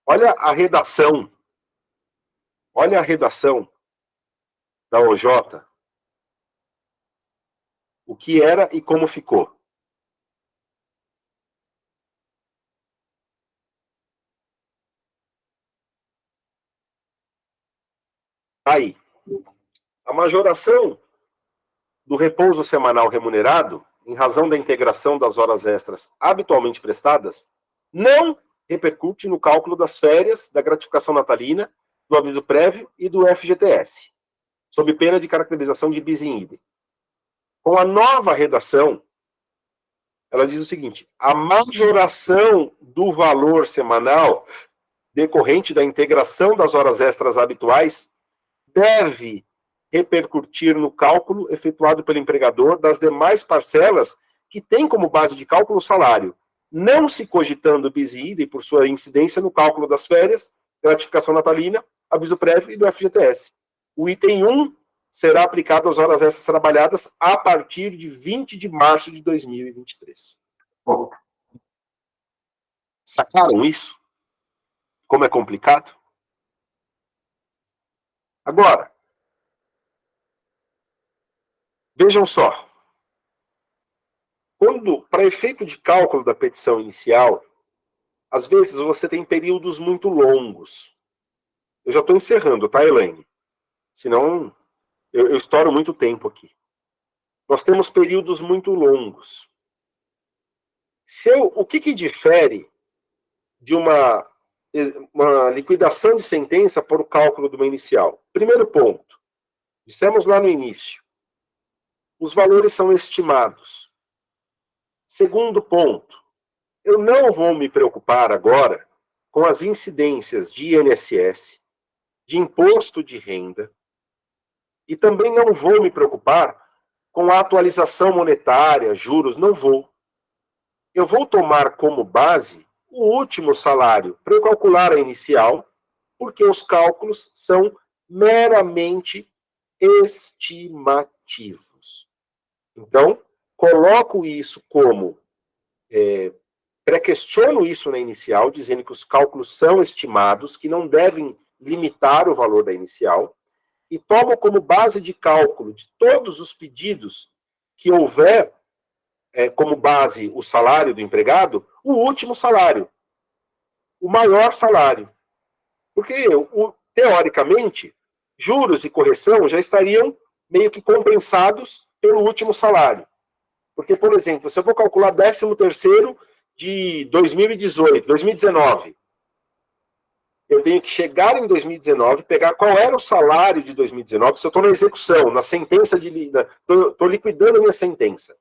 Olha a redação da OJ, o que era e como ficou. Aí, a majoração do repouso semanal remunerado, em razão da integração das horas extras habitualmente prestadas, não repercute no cálculo das férias, da gratificação natalina, do aviso prévio e do FGTS, sob pena de caracterização de bis in idem. Com a nova redação, ela diz o seguinte: a majoração do valor semanal decorrente da integração das horas extras habituais deve repercutir no cálculo efetuado pelo empregador das demais parcelas que tem como base de cálculo o salário, não se cogitando bis in idem por sua incidência no cálculo das férias, gratificação natalina, aviso prévio e do FGTS. O item 1 será aplicado às horas extras trabalhadas a partir de 20 de março de 2023. Bom, sacaram isso? Como é complicado? Agora, vejam só. Para efeito de cálculo da petição inicial, às vezes você tem períodos muito longos. Eu já estou encerrando, tá, Elaine? Senão, eu estouro muito tempo aqui. Nós temos períodos muito longos. O que difere de uma liquidação de sentença por o cálculo de uma inicial? Primeiro ponto, dissemos lá no início, os valores são estimados. Segundo ponto, eu não vou me preocupar agora com as incidências de INSS, de imposto de renda, e também não vou me preocupar com a atualização monetária, juros, não vou. Eu vou tomar como base o último salário para eu calcular a inicial, porque os cálculos são meramente estimativos. Então, coloco isso como pré-questiono isso na inicial, dizendo que os cálculos são estimados, que não devem limitar o valor da inicial, e tomo como base de cálculo de todos os pedidos que houver como base o salário do empregado, o último salário, o maior salário. Porque, teoricamente, juros e correção já estariam meio que compensados pelo último salário. Porque, por exemplo, se eu vou calcular 13º de 2018, 2019, eu tenho que chegar em 2019, pegar qual era o salário de 2019, se eu estou na execução, na sentença estou liquidando a minha sentença.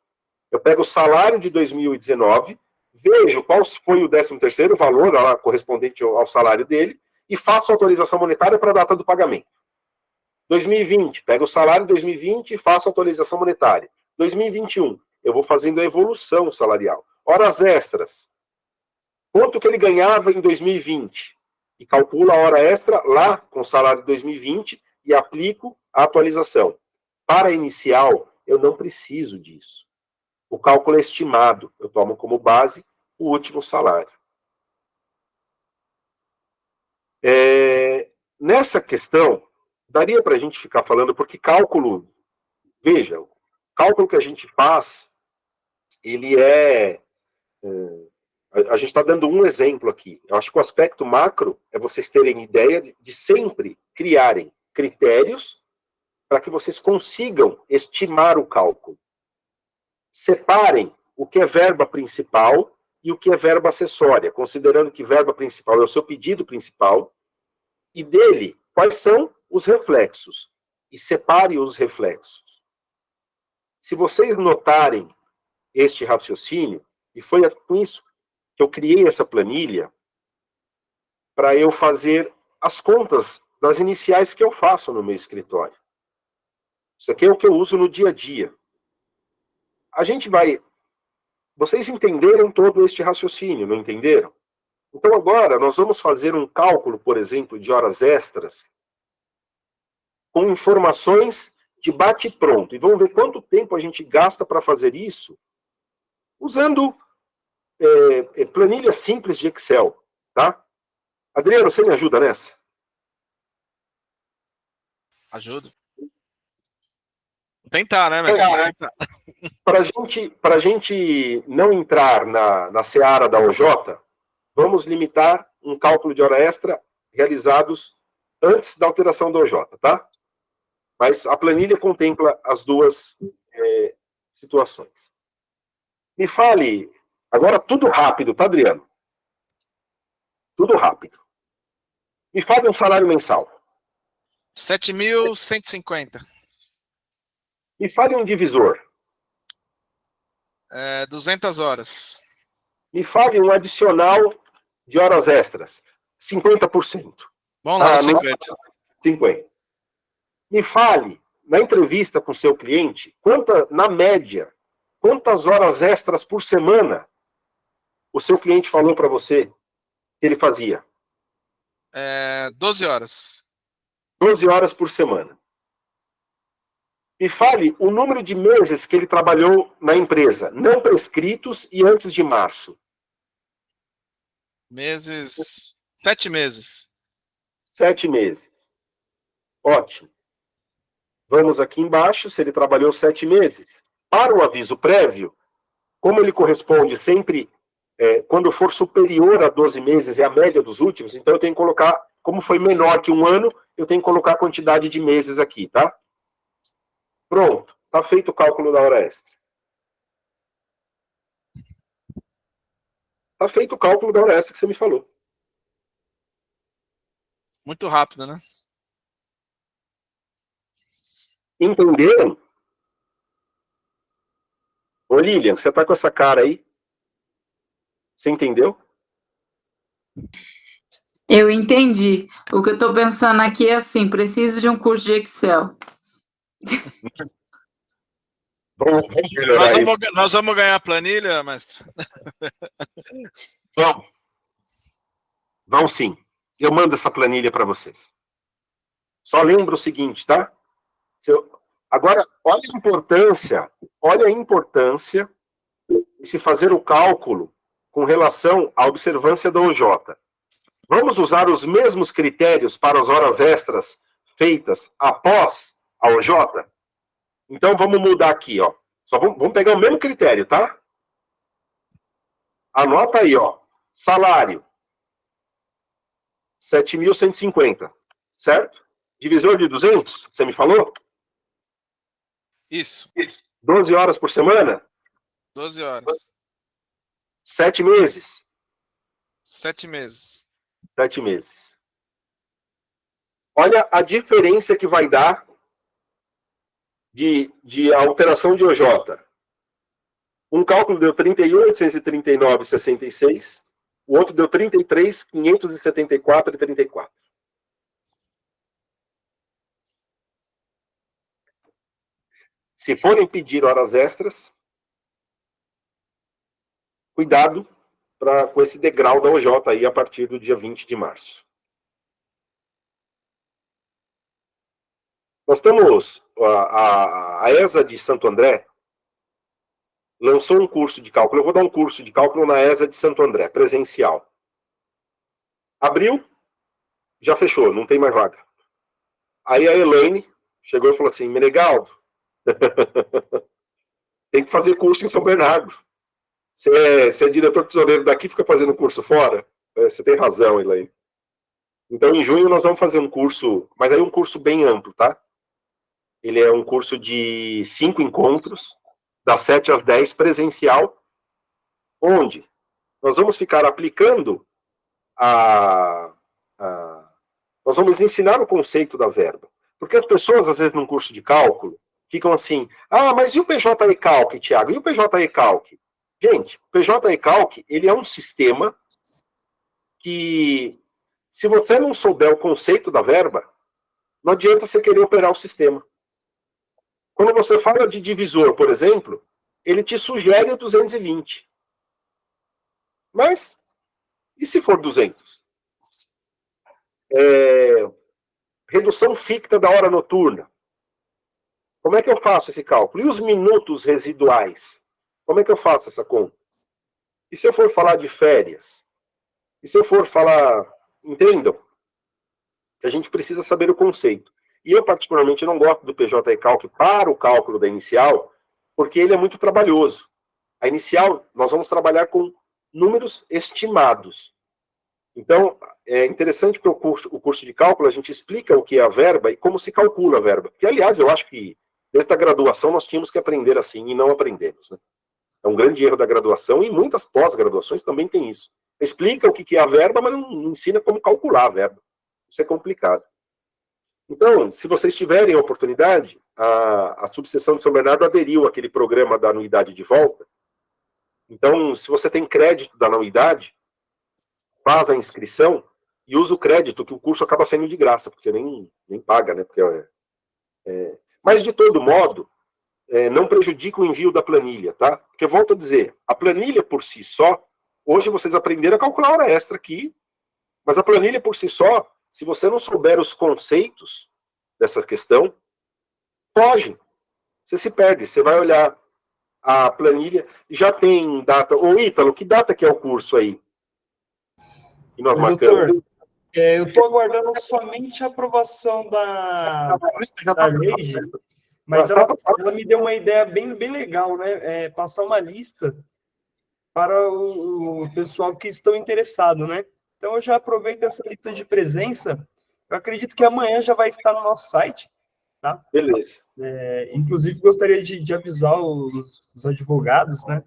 Eu pego o salário de 2019, vejo qual foi o 13º, o valor lá, correspondente ao salário dele, e faço a atualização monetária para a data do pagamento. 2020, pego o salário de 2020 e faço a atualização monetária. 2021, eu vou fazendo a evolução salarial. Horas extras. Quanto que ele ganhava em 2020? E calculo a hora extra lá com o salário de 2020 e aplico a atualização. Para a inicial, eu não preciso disso. O cálculo é estimado. Eu tomo como base o último salário. Nessa questão, daria para a gente ficar falando, porque cálculo, veja, o cálculo que a gente faz, ele a gente está dando um exemplo aqui. Eu acho que o aspecto macro é vocês terem ideia de sempre criarem critérios para que vocês consigam estimar o cálculo. Separem o que é verba principal e o que é verba acessória, considerando que verba principal é o seu pedido principal, e dele, quais são os reflexos. E separe os reflexos. Se vocês notarem este raciocínio, e foi com isso que eu criei essa planilha, para eu fazer as contas das iniciais que eu faço no meu escritório. Isso aqui é o que eu uso no dia a dia. A gente vai... Vocês entenderam todo este raciocínio, não entenderam? Então agora nós vamos fazer um cálculo, por exemplo, de horas extras, com informações de bate pronto. E vamos ver quanto tempo a gente gasta para fazer isso, usando planilha simples de Excel, tá? Adriano, você me ajuda nessa? Ajuda. Vou tentar, né, mestre? Para a gente não entrar na seara da OJ, vamos limitar um cálculo de hora extra realizados antes da alteração da OJ, tá? Mas a planilha contempla as duas situações. Me fale, agora tudo rápido, tá, Adriano? Tudo rápido. Me fale um salário mensal. 7.150. Me fale um divisor. 200 horas. Me fale um adicional de horas extras. 50%. Vamos lá, 50. 50. Me fale, na entrevista com o seu cliente, na média, quantas horas extras por semana o seu cliente falou para você que ele fazia? 12 horas. 12 horas por semana. Me fale o número de meses que ele trabalhou na empresa, não prescritos e antes de março. 7 meses. 7 meses. Ótimo. Vamos aqui embaixo, se ele trabalhou 7 meses. Para o aviso prévio, como ele corresponde sempre, quando for superior a 12 meses, é a média dos últimos, então eu tenho que colocar, como foi menor que um ano, eu tenho que colocar a quantidade de meses aqui, tá? Pronto, está feito o cálculo da hora extra. Está feito o cálculo da hora extra que você me falou. Muito rápido, né? Entenderam? Ô Lilian, você tá com essa cara aí? Você entendeu? Eu entendi. O que eu estou pensando aqui é assim, preciso de um curso de Excel. Vamos melhorar isso. Nós vamos ganhar a planilha, mestre? Vamos sim. Eu mando essa planilha para vocês. Só lembra o seguinte, tá? Agora, olha a importância de se fazer o cálculo com relação à observância da OJ. Vamos usar os mesmos critérios para as horas extras feitas após a OJ? Então, vamos mudar aqui, ó. Só vamos pegar o mesmo critério, tá? Anota aí, ó. Salário. 7.150, certo? Divisor de 200, você me falou? Isso, 12 horas por semana? 12 horas. 7 meses? 7 meses. 7 meses. Olha a diferença que vai dar de alteração de OJ. Um cálculo deu 31.839,66, o outro deu 33.574,34. Se forem pedir horas extras, cuidado com esse degrau da OJ aí a partir do dia 20 de março. Nós temos a ESA de Santo André lançou um curso de cálculo. Eu vou dar um curso de cálculo na ESA de Santo André, presencial. Abriu, já fechou, não tem mais vaga. Aí a Elaine chegou e falou assim, Menegaldo, tem que fazer curso em São Bernardo. Você é diretor tesoureiro daqui, fica fazendo curso fora? Você tem razão, Elaine. Então, em junho, nós vamos fazer um curso, mas aí um curso bem amplo, tá? Ele é um curso de 5 encontros, das 7 às 10, presencial, onde nós vamos ficar aplicando nós vamos ensinar o conceito da verba. Porque as pessoas, às vezes, num curso de cálculo, ficam assim, mas e o PJ e-Calc, Tiago? E o PJ e-Calc? Gente, o PJ e-Calc, ele é um sistema que, se você não souber o conceito da verba, não adianta você querer operar o sistema. Quando você fala de divisor, por exemplo, ele te sugere o 220. Mas, e se for 200? Redução ficta da hora noturna. Como é que eu faço esse cálculo? E os minutos residuais? Como é que eu faço essa conta? E se eu for falar de férias? E se eu for falar... Entendam? Que a gente precisa saber o conceito. E eu, particularmente, não gosto do PJ e-Calc para o cálculo da inicial, porque ele é muito trabalhoso. A inicial, nós vamos trabalhar com números estimados. Então, é interessante que o curso de cálculo, a gente explica o que é a verba e como se calcula a verba. Que, aliás, eu acho que, desde a graduação, nós tínhamos que aprender assim, e não aprendemos, né? É um grande erro da graduação, e muitas pós-graduações também tem isso. Explica o que é a verba, mas não ensina como calcular a verba. Isso é complicado. Então, se vocês tiverem a oportunidade, a subseção de São Bernardo aderiu àquele programa da anuidade de volta. Então, se você tem crédito da anuidade, faz a inscrição e usa o crédito, que o curso acaba saindo de graça, porque você nem paga, né? Porque, mas, de todo modo, não prejudica o envio da planilha, tá? Porque, volto a dizer, a planilha por si só, hoje vocês aprenderam a calcular hora extra aqui, mas a planilha por si só, se você não souber os conceitos dessa questão, foge. Você se perde. Você vai olhar a planilha, já tem data. Ô, Ítalo, que data que é o curso aí? Que nós marcamos? Doutor, eu estou aguardando somente a aprovação da lei, mas ela me deu uma ideia bem legal, né? Passar uma lista para o pessoal que estão interessado, né? Então, eu já aproveito essa lista de presença. Eu acredito que amanhã já vai estar no nosso site, tá? Beleza. Inclusive, gostaria de avisar os advogados, né?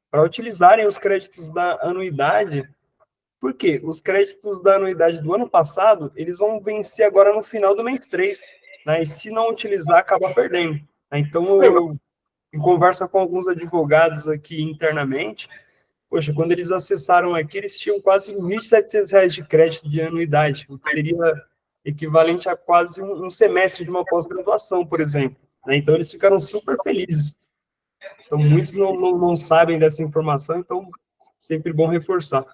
Para utilizarem os créditos da anuidade. Por quê? Os créditos da anuidade do ano passado, eles vão vencer agora no final do mês 3, né? E se não utilizar, acaba perdendo, né? Então, eu em conversa com alguns advogados aqui internamente, poxa, quando eles acessaram aqui, eles tinham quase R$ 1.700 de crédito de anuidade, o que seria equivalente a quase um semestre de uma pós-graduação, por exemplo, né? Então, eles ficaram super felizes. Então, muitos não sabem dessa informação, então, sempre bom reforçar.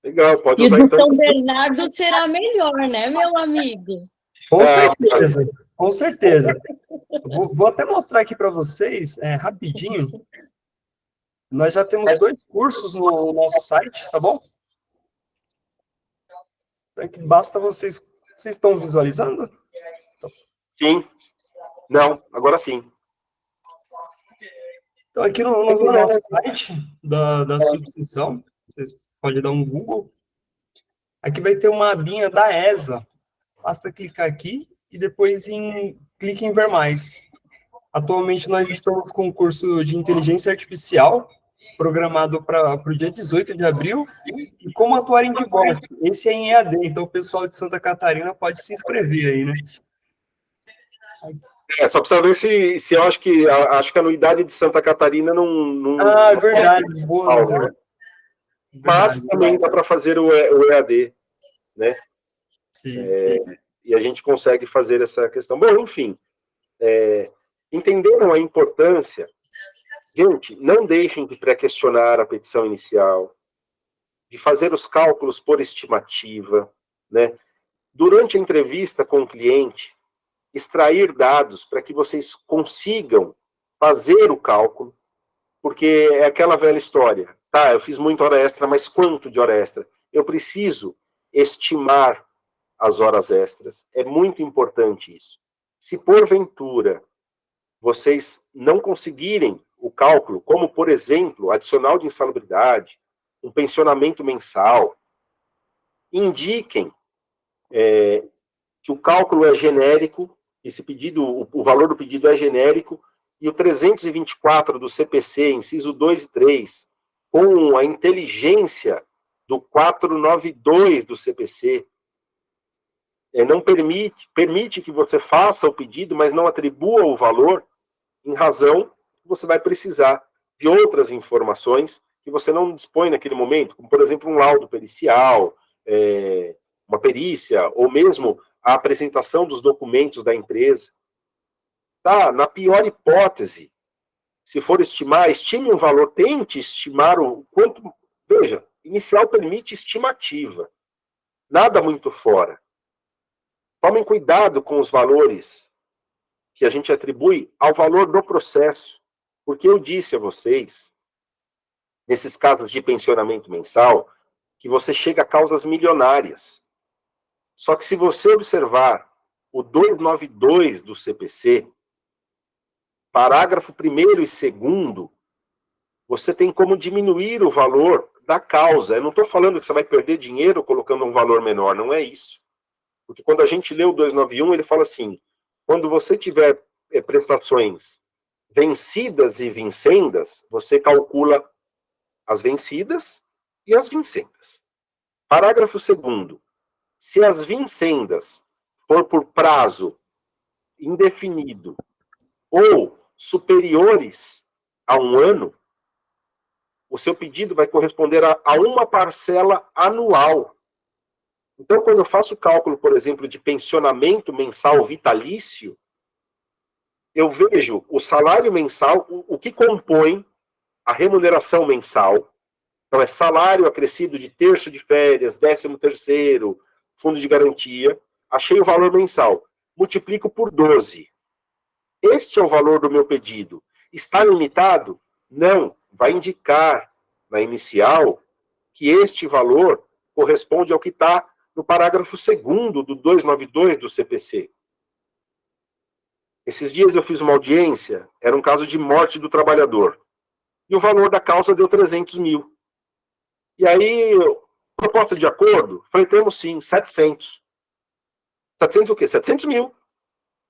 Legal, pode E o usar do então. São Bernardo será melhor, né, meu amigo? Com certeza, com certeza. Vou até mostrar aqui para vocês, rapidinho. Nós já temos 2 cursos no nosso site, tá bom? Então, que basta vocês estão visualizando? Sim. Não, agora sim. Então, aqui no nosso site da subseção, vocês podem dar um Google. Aqui vai ter uma abinha da ESA. Basta clicar aqui e depois clique em ver mais. Atualmente nós estamos com um curso de inteligência artificial programado para o dia 18 de abril e como atuar em divórcio. Esse é em EAD, então o pessoal de Santa Catarina pode se inscrever aí, né? Só precisa ver se eu acho que a anuidade de Santa Catarina não é verdade. Boa, né? Mas também dá para fazer o EAD, né? Sim. E a gente consegue fazer essa questão. Bom, enfim, entenderam a importância? Gente, não deixem de pré-questionar a petição inicial, de fazer os cálculos por estimativa, né? Durante a entrevista com o cliente, extrair dados para que vocês consigam fazer o cálculo, porque é aquela velha história. Tá, eu fiz muita hora extra, mas quanto de hora extra? Eu preciso estimar as horas extras. É muito importante isso. Se porventura vocês não conseguirem o cálculo, como, por exemplo, adicional de insalubridade, um pensionamento mensal, indiquem que o cálculo é genérico, esse pedido, o valor do pedido é genérico, e o 324 do CPC, inciso 2 e 3, com a inteligência do 492 do CPC, não permite que você faça o pedido, mas não atribua o valor, em razão que você vai precisar de outras informações que você não dispõe naquele momento, como, por exemplo, um laudo pericial, uma perícia, ou mesmo a apresentação dos documentos da empresa. Tá, na pior hipótese, se for estimar, estime um valor, tente estimar o quanto... Veja, inicial permite estimativa, nada muito fora. Tomem cuidado com os valores que a gente atribui ao valor do processo, porque eu disse a vocês, nesses casos de pensionamento mensal, que você chega a causas milionárias. Só que se você observar o 292 do CPC, parágrafo 1º e 2º, você tem como diminuir o valor da causa. Eu não estou falando que você vai perder dinheiro colocando um valor menor, não é isso. Porque quando a gente lê o 291, ele fala assim, quando você tiver prestações vencidas e vincendas, você calcula as vencidas e as vincendas. Parágrafo 2º. Se as vincendas for por prazo indefinido ou superiores a 1 ano, o seu pedido vai corresponder a uma parcela anual. Então, quando eu faço o cálculo, por exemplo, de pensionamento mensal vitalício, eu vejo o salário mensal, o que compõe a remuneração mensal. Então, é salário acrescido de terço de férias, 13º, fundo de garantia. Achei o valor mensal. Multiplico por 12. Este é o valor do meu pedido. Está limitado? Não. Vai indicar na inicial que este valor corresponde ao que está no parágrafo 2º do 292 do CPC. Esses dias eu fiz uma audiência, era um caso de morte do trabalhador. E o valor da causa deu 300 mil. E aí, proposta de acordo? Falei, temos sim, 700. 700 o quê? 700 mil.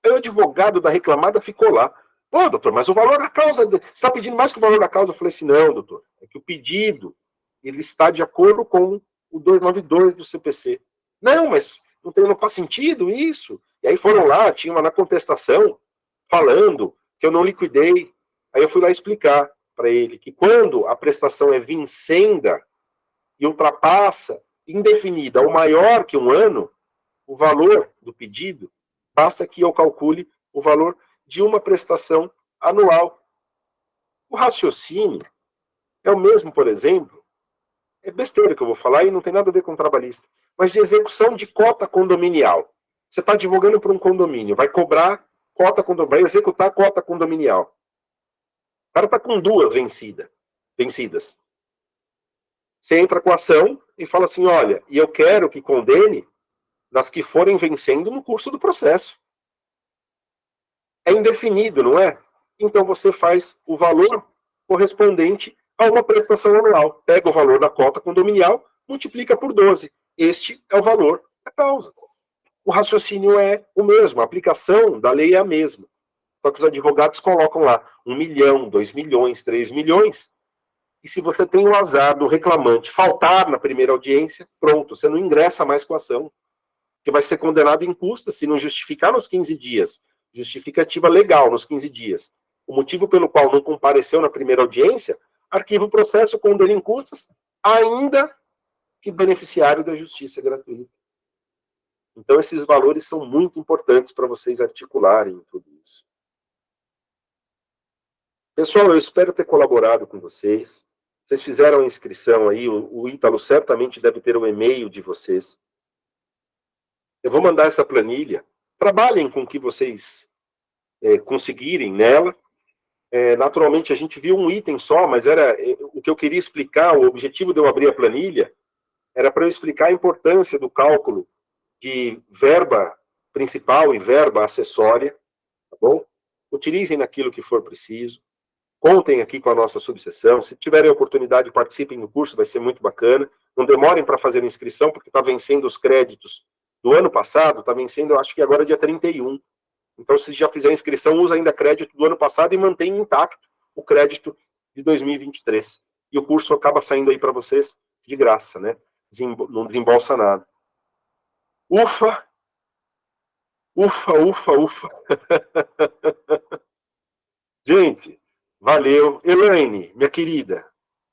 Aí o advogado da reclamada ficou lá. Pô, doutor, mas o valor da causa... Você está pedindo mais que o valor da causa? Eu falei assim, não, doutor. É que o pedido, ele está de acordo com o 292 do CPC. Não, mas não faz sentido isso. E aí foram lá, tinha uma na contestação, falando que eu não liquidei. Aí eu fui lá explicar para ele que quando a prestação é vincenda e ultrapassa, indefinida, ou maior que 1 ano, o valor do pedido, basta que eu calcule o valor de uma prestação anual. O raciocínio é o mesmo, por exemplo, é besteira que eu vou falar e não tem nada a ver com trabalhista, mas de execução de cota condominial. Você está advogando para um condomínio, vai cobrar cota condominial, vai executar cota condominial. O cara está com 2 vencidas. vencidas. Você entra com a ação e fala assim, olha, e eu quero que condene nas que forem vencendo no curso do processo. É indefinido, não é? Então você faz o valor correspondente a uma prestação anual. Pega o valor da cota condominial, multiplica por 12. Este é o valor da causa. O raciocínio é o mesmo, a aplicação da lei é a mesma. Só que os advogados colocam lá 1 milhão, 2 milhões, 3 milhões. E se você tem o azar do reclamante faltar na primeira audiência, pronto, você não ingressa mais com a ação. Que vai ser condenado em custa se não justificar nos 15 dias. Justificativa legal nos 15 dias. O motivo pelo qual não compareceu na primeira audiência, arquiva o processo, condena em custas, ainda que beneficiário da justiça gratuita. Então, esses valores são muito importantes para vocês articularem tudo isso. Pessoal, eu espero ter colaborado com vocês. Vocês fizeram a inscrição aí, o Ítalo certamente deve ter o e-mail de vocês. Eu vou mandar essa planilha. Trabalhem com o que vocês conseguirem nela. Naturalmente, a gente viu um item só, mas era o que eu queria explicar, o objetivo de eu abrir a planilha, era para eu explicar a importância do cálculo de verba principal e verba acessória, tá bom? Utilizem naquilo que for preciso. Contem aqui com a nossa subseção. Se tiverem oportunidade, participem do curso, vai ser muito bacana. Não demorem para fazer a inscrição, porque está vencendo os créditos do ano passado, está vencendo, eu acho que agora é dia 31. Então, se já fizer a inscrição, usa ainda crédito do ano passado e mantém intacto o crédito de 2023. E o curso acaba saindo aí para vocês de graça, né? Não desembolsa nada. Ufa! Ufa, ufa, ufa! Gente, valeu. Elaine, minha querida,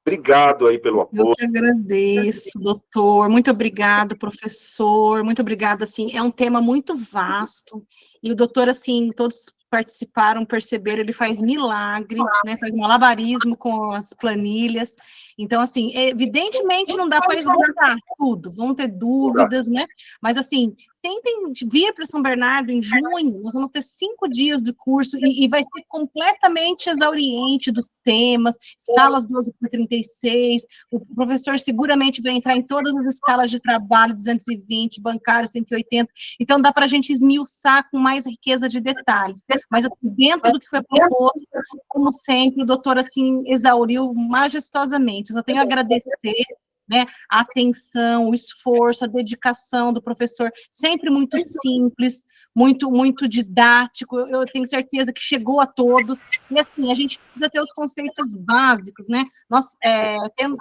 obrigado aí pelo apoio. Eu que agradeço, doutor. Muito obrigado, professor. Muito obrigada. Assim, é um tema muito vasto. E o doutor, assim, todos participaram, perceberam, ele faz milagre, né? Faz malabarismo com as planilhas. Então, assim, evidentemente não dá para esgotar tudo. Vão ter dúvidas, né? Mas, assim, tentem vir para São Bernardo em junho. Nós vamos ter 5 dias de curso e vai ser completamente exauriente dos temas, escalas 12/36. O professor seguramente vai entrar em todas as escalas de trabalho, 220, bancário, 180. Então, dá para a gente esmiuçar com mais riqueza de detalhes. Mas, assim, dentro do que foi proposto, como sempre, o doutor, assim, exauriu majestosamente. Eu só tenho a agradecer, né, a atenção, o esforço, a dedicação do professor, sempre muito simples, muito didático. Eu tenho certeza que chegou a todos. E, assim, a gente precisa ter os conceitos básicos, né? Nós,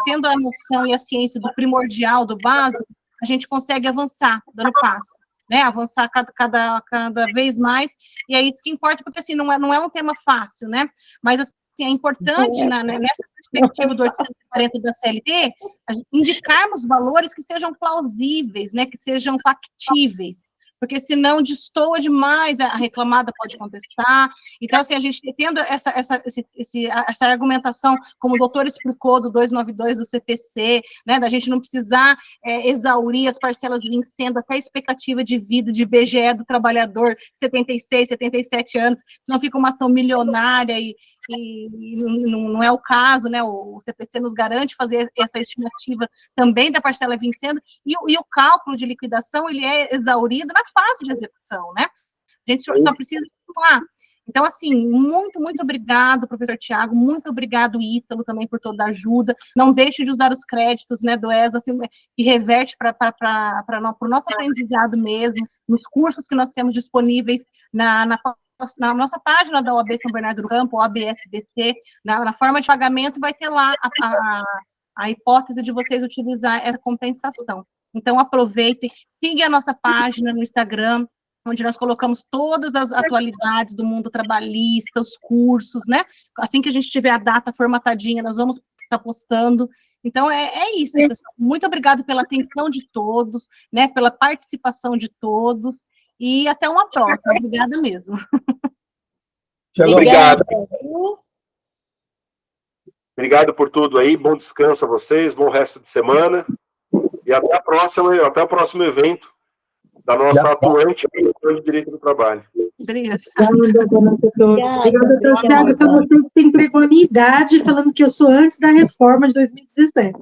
tendo a noção e a ciência do primordial, do básico, a gente consegue avançar, dando passo, né? Avançar cada vez mais, e é isso que importa, porque, assim, não é um tema fácil, né? Mas, assim, é importante, nessa perspectiva do 840 da CLT, indicarmos valores que sejam plausíveis, né, que sejam factíveis, porque senão destoa demais, a reclamada pode contestar. Então, assim, a gente tendo essa argumentação, como o doutor explicou, do 292 do CPC, né, da gente não precisar exaurir as parcelas vencendo até a expectativa de vida de IBGE do trabalhador, 76, 77 anos, senão fica uma ação milionária e não é o caso, né? O CPC nos garante fazer essa estimativa também da parcela vencendo, e o cálculo de liquidação, ele é exaurido na fase de execução, né? A gente só precisa atuar. Então, assim, muito obrigado, professor Tiago, muito obrigado, Ítalo, também por toda a ajuda. Não deixe de usar os créditos, né, do ESA, assim, que reverte para o nosso aprendizado mesmo, nos cursos que nós temos disponíveis na nossa página da OAB São Bernardo do Campo, OAB-SBC, na forma de pagamento, vai ter lá a hipótese de vocês utilizar essa compensação. Então, aproveitem, siga a nossa página no Instagram, onde nós colocamos todas as atualidades do mundo trabalhista, os cursos, né? Assim que a gente tiver a data formatadinha, nós vamos estar postando. Então, é isso, pessoal. Muito obrigado pela atenção de todos, né? Pela participação de todos, e até uma próxima. Obrigada mesmo. Obrigado. Obrigado por tudo aí, bom descanso a vocês, bom resto de semana, e até o próximo evento da nossa atuante professora de Direito do Trabalho. Obrigada. Obrigada, doutor Tiago. Então, você entregou a minha idade falando que eu sou antes da reforma de 2017.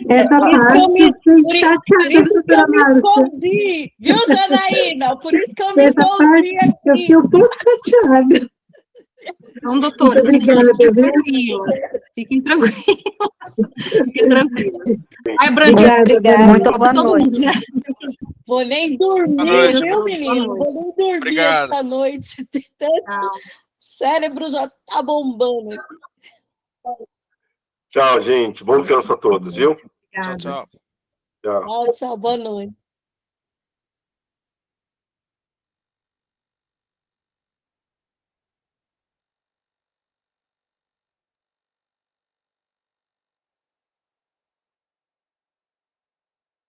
Essa Por isso parte, que eu me- eu fiquei Por chateada, isso que doutora eu me Márcia. escondi, viu, Janaína? Por isso que eu me Essa parte, escondi eu aqui. fiquei um pouco chateada. Então, doutora, Obrigada, fiquem viu? tranquilas. Fiquem tranquilas. Fiquem tranquilas. Ai, Brandinha, Obrigada. Muito boa todo noite. mundo, né? Vou nem dormir, Boa noite, viu, Boa menino? noite. Vou nem dormir Obrigado. essa noite. O cérebro já tá bombando aqui. Tchau, gente. Bom descanso a todos, viu? Tchau, Obrigada. tchau. Tchau. Tchau, tchau. Boa noite.